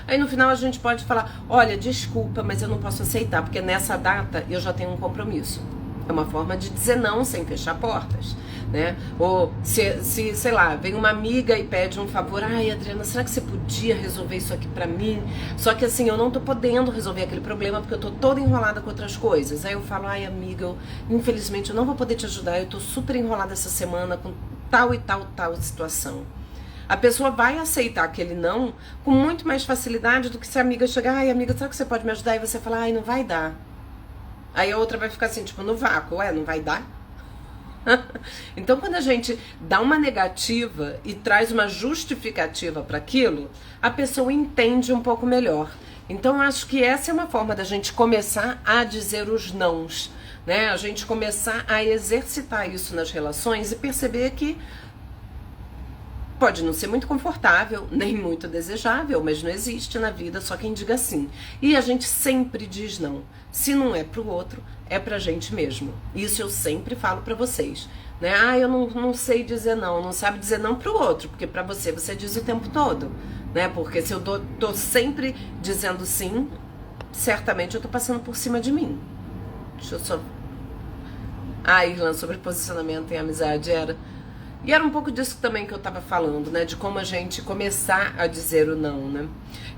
Aí no final a gente pode falar, olha, desculpa, mas eu não posso aceitar, porque nessa data eu já tenho um compromisso. É uma forma de dizer não sem fechar portas, né? Ou se sei lá, vem uma amiga e pede um favor, ai, Adriana, será que você podia resolver isso aqui pra mim? Só que assim, eu não tô podendo resolver aquele problema porque eu tô toda enrolada com outras coisas. Aí eu falo, ai, amiga, infelizmente eu não vou poder te ajudar, eu tô super enrolada essa semana com tal e tal situação. A pessoa vai aceitar aquele não com muito mais facilidade do que se a amiga chegar, ai, amiga, será que você pode me ajudar? E você fala, ai, não vai dar. Aí a outra vai ficar assim, tipo, no vácuo, não vai dar? Então, quando a gente dá uma negativa e traz uma justificativa para aquilo, a pessoa entende um pouco melhor. Então, acho que essa é uma forma da gente começar a dizer os nãos, né? A gente começar a exercitar isso nas relações e perceber que pode não ser muito confortável, nem muito desejável, mas não existe na vida só quem diga sim. E a gente sempre diz não. Se não é pro outro, é pra gente mesmo. Isso eu sempre falo pra vocês, né? Ah, eu não sei dizer não sabe dizer não pro outro, porque pra você diz o tempo todo, né? Porque se eu tô sempre dizendo sim, certamente eu tô passando por cima de mim. Deixa eu só... Ah, Irlan, sobre posicionamento em amizade E era um pouco disso também que eu tava falando, né? De como a gente começar a dizer o não, né?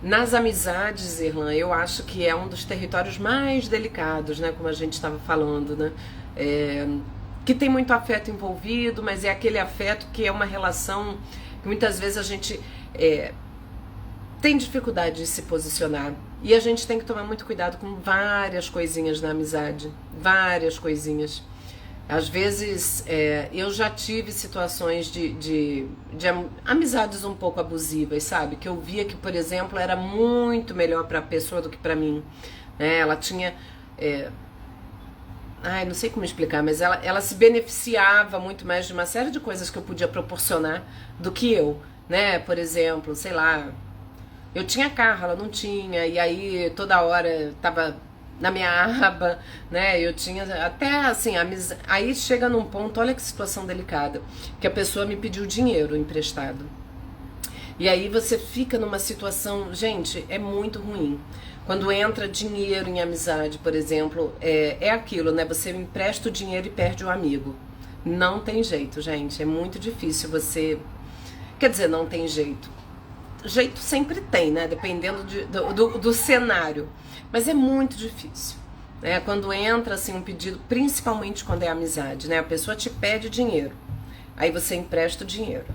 Nas amizades, Irlan, eu acho que é um dos territórios mais delicados, né? Como a gente estava falando, né? Que tem muito afeto envolvido, mas é aquele afeto que é uma relação que muitas vezes a gente tem dificuldade de se posicionar. E a gente tem que tomar muito cuidado com várias coisinhas na amizade. Várias coisinhas. Às vezes, eu já tive situações de amizades um pouco abusivas, sabe? Que eu via que, por exemplo, era muito melhor para a pessoa do que para mim. Ela tinha... não sei como explicar, mas ela se beneficiava muito mais de uma série de coisas que eu podia proporcionar do que eu, né? Por exemplo, sei lá, eu tinha carro, ela não tinha, e aí toda hora tava... na minha aba, né, eu tinha até assim, aí chega num ponto, olha que situação delicada, que a pessoa me pediu dinheiro emprestado, e aí você fica numa situação, gente, é muito ruim, quando entra dinheiro em amizade, por exemplo, é aquilo, né, você empresta o dinheiro e perde o amigo, não tem jeito, gente, é muito difícil você, quer dizer, não tem jeito sempre tem, né, dependendo do cenário, mas é muito difícil, né? Quando entra assim um pedido, principalmente quando é amizade, né? A pessoa te pede dinheiro, aí você empresta o dinheiro,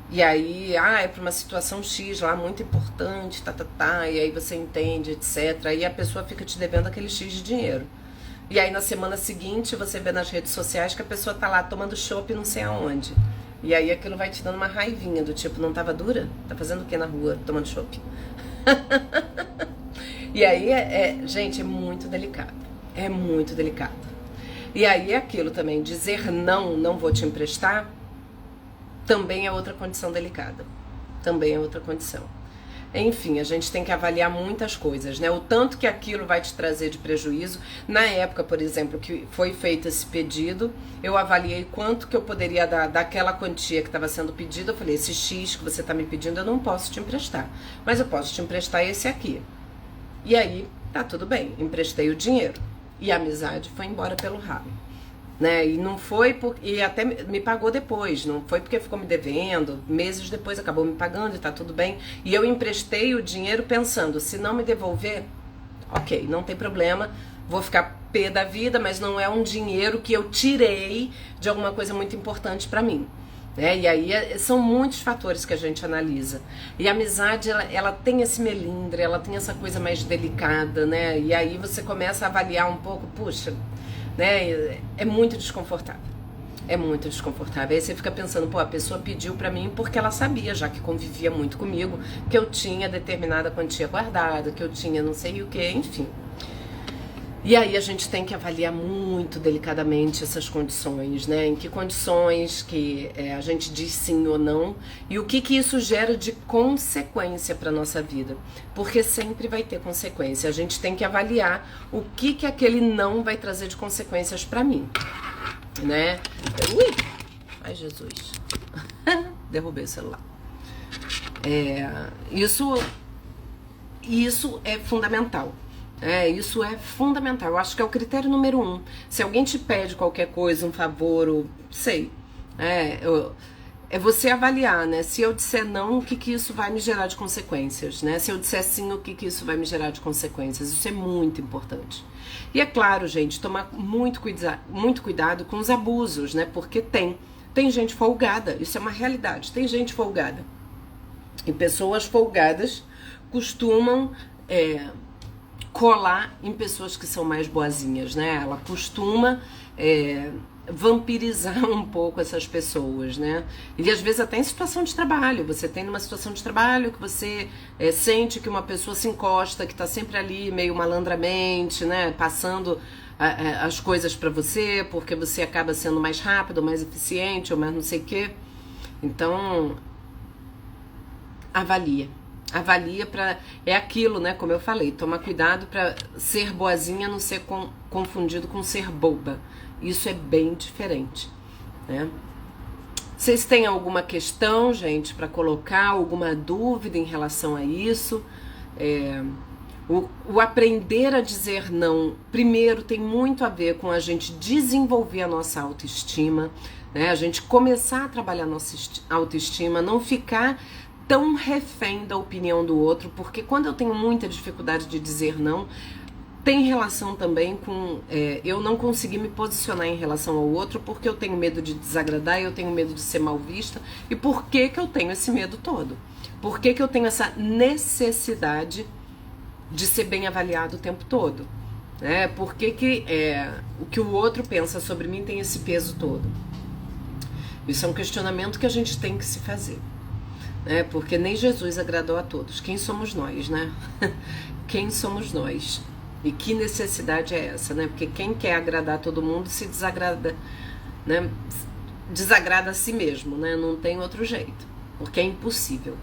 e aí é para uma situação X lá muito importante, e aí você entende, etc. Aí a pessoa fica te devendo aquele X de dinheiro. E aí na semana seguinte você vê nas redes sociais que a pessoa tá lá tomando chopp não sei aonde. E aí aquilo vai te dando uma raivinha do tipo, não tava dura? Tá fazendo o que na rua tomando chopp? E aí, gente, é muito delicado. É muito delicado. E aí é aquilo também, dizer não vou te emprestar, também é outra condição delicada. Também é outra condição. Enfim, a gente tem que avaliar muitas coisas, né? O tanto que aquilo vai te trazer de prejuízo. Na época, por exemplo, que foi feito esse pedido, eu avaliei quanto que eu poderia dar daquela quantia que estava sendo pedida. Eu falei, esse X que você está me pedindo, eu não posso te emprestar. Mas eu posso te emprestar esse aqui. E aí, tá tudo bem, emprestei o dinheiro. E a amizade foi embora pelo ralo. Né? E não foi e até me pagou depois, não foi porque ficou me devendo, meses depois acabou me pagando e tá tudo bem. E eu emprestei o dinheiro pensando, se não me devolver, ok, não tem problema, vou ficar pé da vida, mas não é um dinheiro que eu tirei de alguma coisa muito importante pra mim. Né? E aí são muitos fatores que a gente analisa. E a amizade, ela tem esse melindre, ela tem essa coisa mais delicada, né? E aí você começa a avaliar um pouco, puxa, né? É muito desconfortável. É muito desconfortável. Aí você fica pensando, pô, a pessoa pediu pra mim porque ela sabia, já que convivia muito comigo, que eu tinha determinada quantia guardada, que eu tinha não sei o que, enfim. E aí a gente tem que avaliar muito delicadamente essas condições, né? Em que condições que a gente diz sim ou não e o que isso gera de consequência para nossa vida. Porque sempre vai ter consequência. A gente tem que avaliar o que aquele não vai trazer de consequências para mim, né? Ui! Ai, Jesus. Derrubei o celular. Isso é fundamental. Isso é fundamental. Eu acho que é o critério número 1. Se alguém te pede qualquer coisa, um favor, ou sei, é você avaliar, né? Se eu disser não, o que isso vai me gerar de consequências, né? Se eu disser sim, o que isso vai me gerar de consequências. Isso é muito importante. E é claro, gente, tomar muito cuidado com os abusos, né? Porque tem gente folgada, isso é uma realidade. Tem gente folgada. E pessoas folgadas costumam colar em pessoas que são mais boazinhas, né? Ela costuma vampirizar um pouco essas pessoas, né? E às vezes até em situação de trabalho. Você tem numa situação de trabalho que você sente que uma pessoa se encosta, que tá sempre ali meio malandramente, né? Passando as coisas pra você, porque você acaba sendo mais rápido, mais eficiente, ou mais não sei o quê. Então, avalia pra... É aquilo, né? Como eu falei, tomar cuidado pra ser boazinha não ser confundido com ser boba. Isso é bem diferente, né? Vocês têm alguma questão, gente, pra colocar? Alguma dúvida em relação a isso? O aprender a dizer não, primeiro, tem muito a ver com a gente desenvolver a nossa autoestima, né? A gente começar a trabalhar a nossa autoestima, não ficar tão refém da opinião do outro, porque quando eu tenho muita dificuldade de dizer não, tem relação também com eu não conseguir me posicionar em relação ao outro, porque eu tenho medo de desagradar, eu tenho medo de ser mal vista. E por que eu tenho esse medo todo? Por que eu tenho essa necessidade de ser bem avaliado o tempo todo? Por que o que o outro pensa sobre mim tem esse peso todo? Isso é um questionamento que a gente tem que se fazer. Porque nem Jesus agradou a todos. Quem somos nós, né? Quem somos nós? E que necessidade é essa, né? Porque quem quer agradar todo mundo se desagrada, né? Desagrada a si mesmo, né? Não tem outro jeito. Porque é impossível.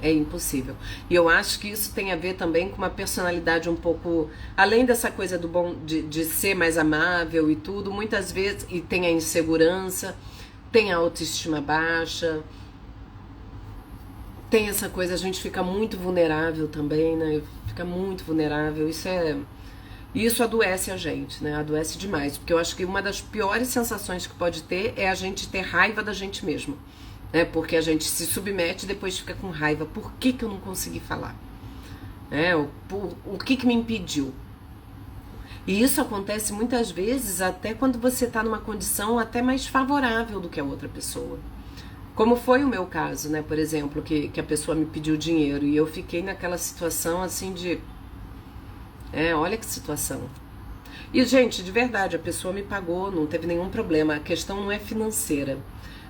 É impossível. E eu acho que isso tem a ver também com uma personalidade um pouco... Além dessa coisa do bom de ser mais amável e tudo, muitas vezes... E tem a insegurança, tem a autoestima baixa... Tem essa coisa, a gente fica muito vulnerável também, né? Fica muito vulnerável. Isso adoece a gente, né? Adoece demais. Porque eu acho que uma das piores sensações que pode ter é a gente ter raiva da gente mesmo. Né? Porque a gente se submete e depois fica com raiva. Por que eu não consegui falar? O que me impediu? E isso acontece muitas vezes até quando você está numa condição até mais favorável do que a outra pessoa. Como foi o meu caso, né? Por exemplo, que a pessoa me pediu dinheiro e eu fiquei naquela situação assim de... olha que situação. E, gente, de verdade, a pessoa me pagou, não teve nenhum problema. A questão não é financeira.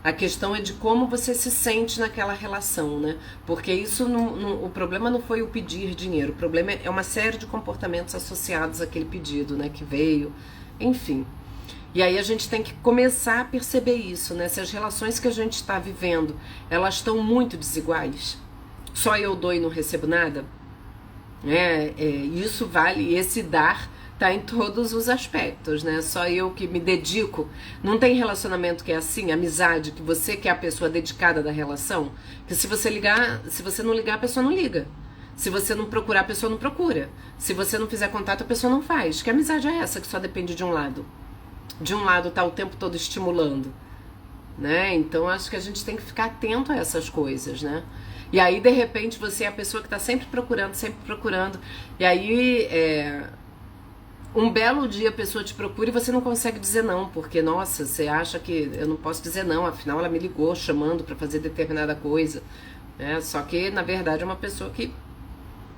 A questão é de como você se sente naquela relação, né? Porque isso o problema não foi o pedir dinheiro. O problema é uma série de comportamentos associados àquele pedido, né? Que veio, enfim... E aí a gente tem que começar a perceber isso, né? Se as relações que a gente está vivendo, elas estão muito desiguais, só eu dou e não recebo nada? Isso vale, esse dar tá em todos os aspectos, né? Só eu que me dedico. Não tem relacionamento que é assim, amizade, que você que é a pessoa dedicada da relação, que se você não ligar, a pessoa não liga. Se você não procurar, a pessoa não procura. Se você não fizer contato, a pessoa não faz. Que amizade é essa que só depende de um lado? De um lado tá o tempo todo estimulando, né? Então acho que a gente tem que ficar atento a essas coisas, né? E aí, de repente, você é a pessoa que tá sempre procurando. E aí, um belo dia a pessoa te procura e você não consegue dizer não, porque, nossa, você acha que eu não posso dizer não, afinal ela me ligou chamando pra fazer determinada coisa, né? Só que, na verdade, é uma pessoa que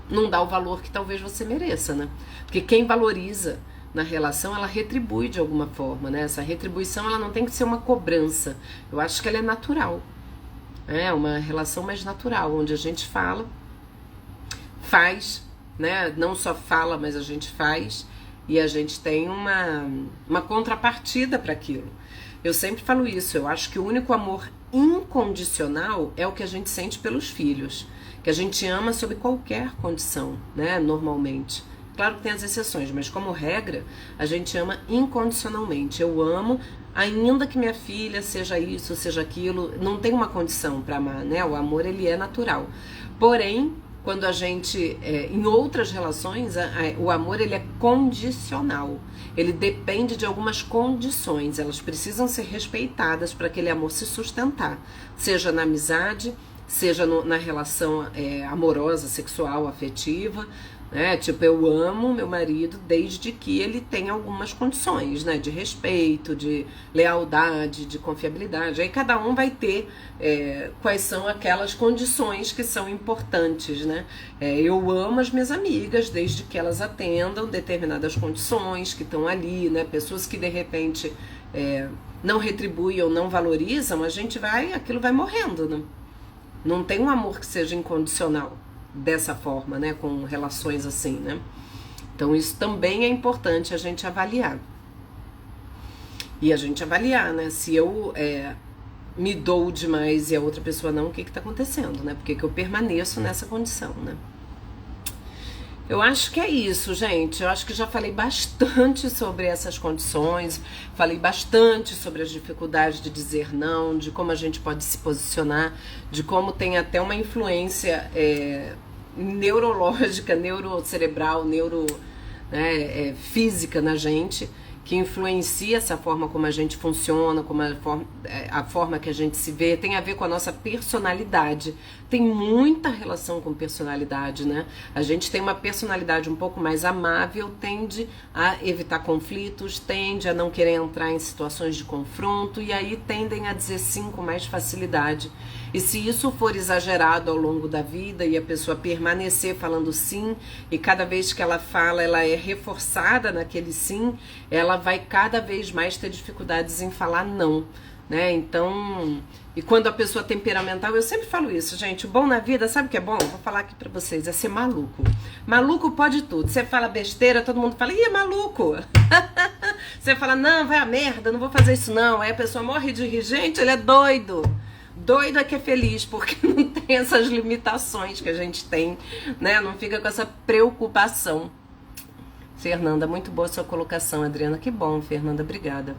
não dá o valor que talvez você mereça, né? Porque quem valoriza na relação, ela retribui de alguma forma, né? Essa retribuição, ela não tem que ser uma cobrança. Eu acho que ela é natural. É uma relação mais natural, onde a gente fala, faz, né? Não só fala, mas a gente faz. E a gente tem uma contrapartida para aquilo. Eu sempre falo isso, eu acho que o único amor incondicional é o que a gente sente pelos filhos. Que a gente ama sob qualquer condição, né? Normalmente. Claro que tem as exceções, mas como regra, a gente ama incondicionalmente. Eu amo, ainda que minha filha seja isso, seja aquilo, não tem uma condição para amar, né? O amor, ele é natural. Porém, quando a gente, em outras relações, o amor, ele é condicional. Ele depende de algumas condições, elas precisam ser respeitadas para aquele amor se sustentar. Seja na amizade, seja na relação amorosa, sexual, afetiva, né? Tipo, eu amo meu marido desde que ele tenha algumas condições, né? De respeito, de lealdade, de confiabilidade. Aí cada um vai ter quais são aquelas condições que são importantes, né? Eu amo as minhas amigas desde que elas atendam determinadas condições que estão ali, né? Pessoas que de repente não retribuem ou não valorizam, aquilo vai morrendo, né? Não tem um amor que seja incondicional dessa forma, né? Com relações assim, né? Então isso também é importante a gente avaliar. E a gente avaliar, né? Se eu me dou demais e a outra pessoa não, o que tá acontecendo, né? Por que eu permaneço nessa condição, né? Eu acho que é isso, gente. Eu acho que já falei bastante sobre essas condições, falei bastante sobre as dificuldades de dizer não, de como a gente pode se posicionar, de como tem até uma influência neurológica, neurocerebral, física na gente, que influencia essa forma como a gente funciona, como a forma que a gente se vê, tem a ver com a nossa personalidade. Tem muita relação com personalidade, né? A gente tem uma personalidade um pouco mais amável, tende a evitar conflitos, tende a não querer entrar em situações de confronto e aí tendem a dizer sim com mais facilidade. E se isso for exagerado ao longo da vida e a pessoa permanecer falando sim, e cada vez que ela fala, ela é reforçada naquele sim, ela vai cada vez mais ter dificuldades em falar não, né? Então, e quando a pessoa é temperamental, eu sempre falo isso, gente, o bom na vida, sabe o que é bom? Vou falar aqui pra vocês, é ser maluco. Maluco pode tudo. Você fala besteira, todo mundo fala, ih, é maluco. Você fala, não, vai a merda, não vou fazer isso não. Aí a pessoa morre de rir, gente, ele é doido. Doido é que é feliz, porque não tem essas limitações que a gente tem, né? Não fica com essa preocupação. Fernanda, muito boa sua colocação, Adriana. Que bom, Fernanda, obrigada.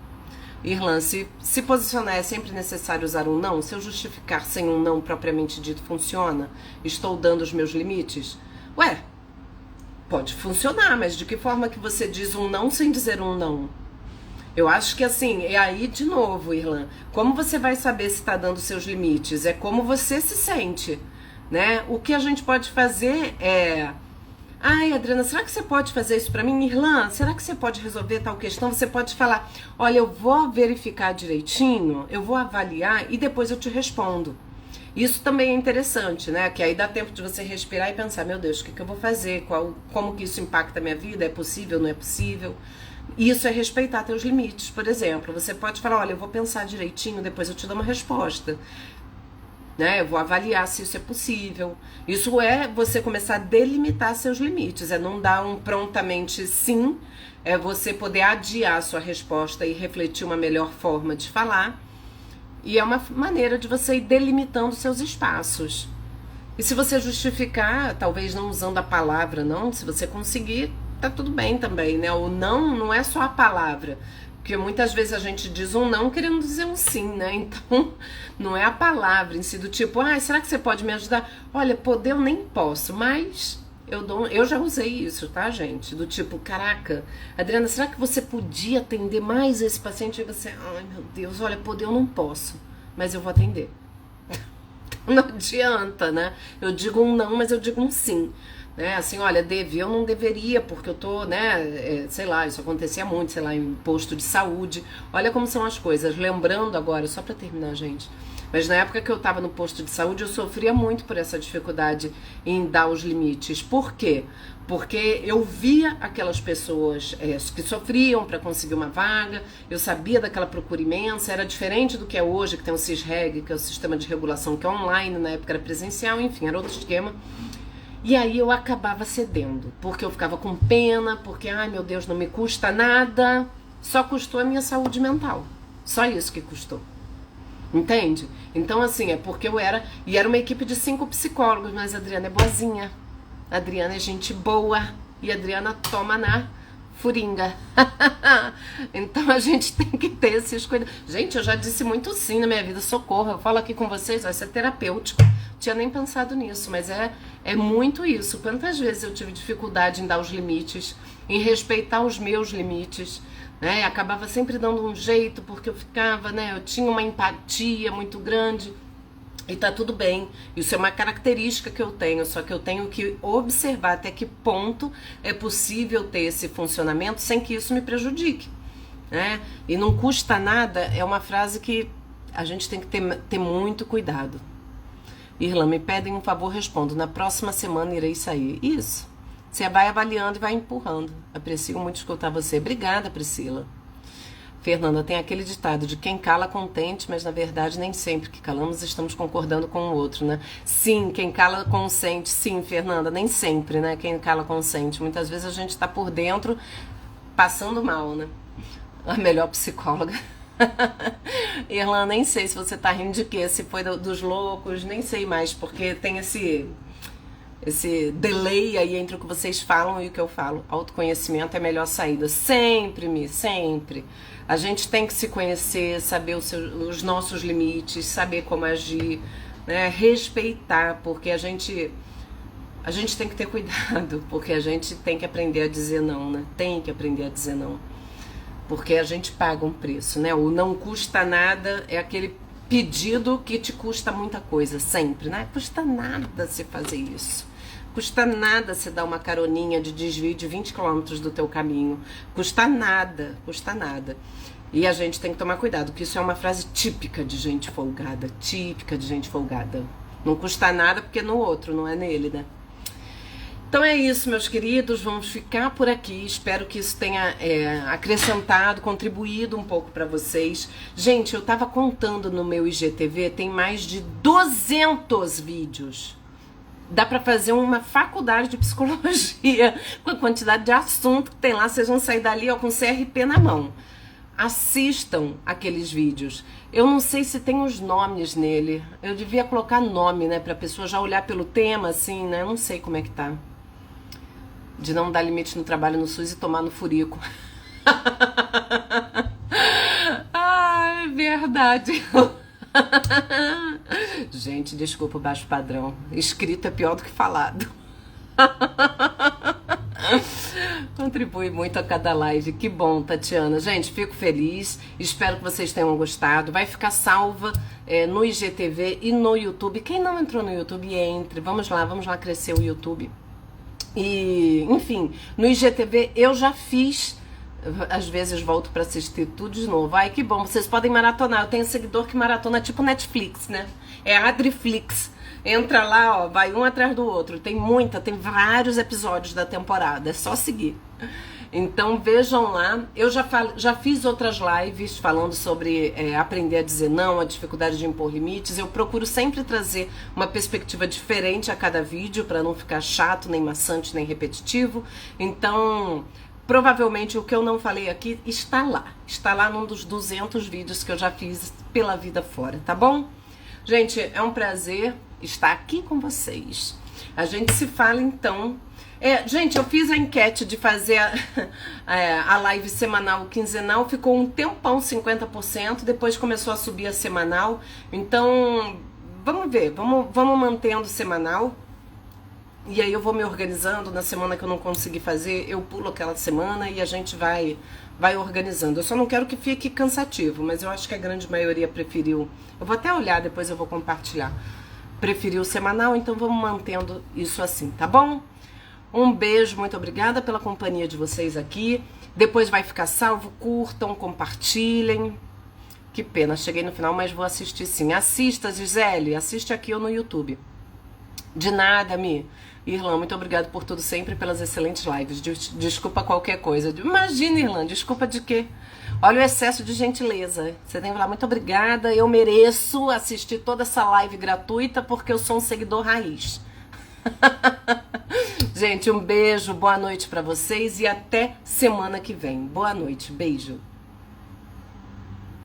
Irlan, se posicionar é sempre necessário usar um não? Se eu justificar sem um não propriamente dito, funciona? Estou dando os meus limites? Ué, pode funcionar, mas de que forma que você diz um não sem dizer um não? Eu acho que assim, é aí de novo, Irlan, como você vai saber se está dando seus limites? É como você se sente, né? O que a gente pode fazer é... Ai, Adriana, será que você pode fazer isso pra mim? Irlan, será que você pode resolver tal questão? Você pode falar, olha, eu vou verificar direitinho, eu vou avaliar e depois eu te respondo. Isso também é interessante, né? Que aí dá tempo de você respirar e pensar, meu Deus, o que eu vou fazer? Como que isso impacta a minha vida? É possível, não é possível? Isso é respeitar teus limites, por exemplo. Você pode falar, olha, eu vou pensar direitinho, depois eu te dou uma resposta. Né? Eu vou avaliar se isso é possível. Isso é você começar a delimitar seus limites, é não dar um prontamente sim, é você poder adiar a sua resposta e refletir uma melhor forma de falar. E é uma maneira de você ir delimitando seus espaços. E se você justificar, talvez não usando a palavra não, se você conseguir, tá tudo bem também, né? O não é só a palavra. Porque muitas vezes a gente diz um não querendo dizer um sim, né? Então, não é a palavra em si, do tipo, será que você pode me ajudar? Olha, poder eu nem posso, mas eu já usei isso, tá, gente? Do tipo, caraca, Adriana, será que você podia atender mais esse paciente? E você, ai meu Deus, olha, poder eu não posso, mas eu vou atender. Não adianta, né? Eu digo um não, mas eu digo um sim. Né? Assim, olha, eu não deveria, porque eu tô, né, sei lá, isso acontecia muito, sei lá, em posto de saúde. Olha como são as coisas. Lembrando agora, só pra terminar, gente, mas na época que eu tava no posto de saúde, eu sofria muito por essa dificuldade em dar os limites. Por quê? Porque eu via aquelas pessoas que sofriam para conseguir uma vaga, eu sabia daquela procura imensa, era diferente do que é hoje, que tem o SISREG, que é o sistema de regulação que é online, na época era presencial, enfim, era outro esquema. E aí eu acabava cedendo, porque eu ficava com pena, porque, ai meu Deus, não me custa nada, só custou a minha saúde mental, só isso que custou. Entende? Então, assim, é porque e era uma equipe de 5 psicólogos, mas a Adriana é boazinha, a Adriana é gente boa, e a Adriana toma na furinga. Então a gente tem que ter esses cuidados. Gente, eu já disse muito sim na minha vida, socorro, eu falo aqui com vocês, vai ser terapêutico. Tinha nem pensado nisso, mas é muito isso. Quantas vezes eu tive dificuldade em dar os limites, em respeitar os meus limites, né? Acabava sempre dando um jeito, porque eu ficava, né? Eu tinha uma empatia muito grande. E tá tudo bem, isso é uma característica que eu tenho, só que eu tenho que observar até que ponto é possível ter esse funcionamento sem que isso me prejudique, né? E não custa nada é uma frase que a gente tem que ter muito cuidado. Irlã, me pedem um favor, respondo, na próxima semana irei sair. Isso, você vai avaliando e vai empurrando. Aprecio muito escutar você. Obrigada, Priscila. Fernanda, tem aquele ditado de quem cala contente, mas na verdade nem sempre que calamos estamos concordando com o outro, né? Sim, quem cala consente. Sim, Fernanda, nem sempre, né? Quem cala consente. Muitas vezes a gente tá por dentro passando mal, né? A melhor psicóloga. Irlã, nem sei se você tá rindo de quê, se foi dos loucos, nem sei mais, porque tem esse delay aí entre o que vocês falam e o que eu falo. Autoconhecimento é a melhor saída. Sempre, sempre. A gente tem que se conhecer, saber os nossos limites, saber como agir, né? Respeitar, porque a gente tem que ter cuidado, porque a gente tem que aprender a dizer não, né? Tem que aprender a dizer não. Porque a gente paga um preço, né? O não custa nada é aquele pedido que te custa muita coisa, sempre, né? Custa nada você fazer isso. Custa nada você dar uma caroninha de desvio de 20 quilômetros do teu caminho. Custa nada, custa nada. E a gente tem que tomar cuidado, porque isso é uma frase típica de gente folgada. Típica de gente folgada. Não custa nada porque é no outro, não é nele, né? Então é isso, meus queridos, vamos ficar por aqui. Espero que isso tenha acrescentado, contribuído um pouco para vocês. Gente, eu tava contando no meu IGTV, tem mais de 200 vídeos. Dá para fazer uma faculdade de psicologia com a quantidade de assunto que tem lá. Vocês vão sair dali com CRP na mão. Assistam aqueles vídeos. Eu não sei se tem os nomes nele. Eu devia colocar nome, né, pra pessoa já olhar pelo tema, assim, né? Eu não sei como é que tá. De não dar limite no trabalho no SUS e tomar no furico. Ah, é verdade. Gente, desculpa o baixo padrão. Escrito é pior do que falado. Contribui muito a cada live. Que bom, Tatiana. Gente, fico feliz. Espero que vocês tenham gostado. Vai ficar salva no IGTV e no YouTube. Quem não entrou no YouTube, entre. Vamos lá crescer o YouTube. E, enfim, no IGTV eu já fiz. Às vezes volto pra assistir tudo de novo. Ai, que bom, vocês podem maratonar. Eu tenho seguidor que maratona tipo Netflix, né? É Adriflix. Entra lá, ó, vai um atrás do outro. Tem vários episódios da temporada. É só seguir. Então vejam lá. Eu já fiz outras lives falando sobre aprender a dizer não, a dificuldade de impor limites. Eu procuro sempre trazer uma perspectiva diferente a cada vídeo para não ficar chato, nem maçante, nem repetitivo. Então, provavelmente o que eu não falei aqui está lá num dos 200 vídeos que eu já fiz pela vida fora, tá bom? Gente, é um prazer. estar aqui com vocês. A gente se fala então. Gente, eu fiz a enquete de fazer a live semanal, quinzenal, ficou um tempão 50%, depois começou a subir a semanal. Então, vamos ver, vamos mantendo semanal. E aí eu vou me organizando. Na semana que eu não conseguir fazer, eu pulo aquela semana e a gente vai organizando. Eu só não quero que fique cansativo, mas eu acho que a grande maioria preferiu. Eu vou até olhar, depois eu vou compartilhar. Preferiu o semanal, então vamos mantendo isso assim, tá bom? Um beijo, muito obrigada pela companhia de vocês aqui. Depois vai ficar salvo, curtam, compartilhem. Que pena, cheguei no final, mas vou assistir sim. Assista, Gisele, assiste aqui ou no YouTube. De nada, Mi. Irlan, muito obrigado por tudo sempre, pelas excelentes lives. Desculpa qualquer coisa. Imagina, Irlan, desculpa de quê? Olha o excesso de gentileza. Você tem que falar, muito obrigada, eu mereço assistir toda essa live gratuita porque eu sou um seguidor raiz. Gente, um beijo, boa noite pra vocês e até semana que vem. Boa noite, beijo.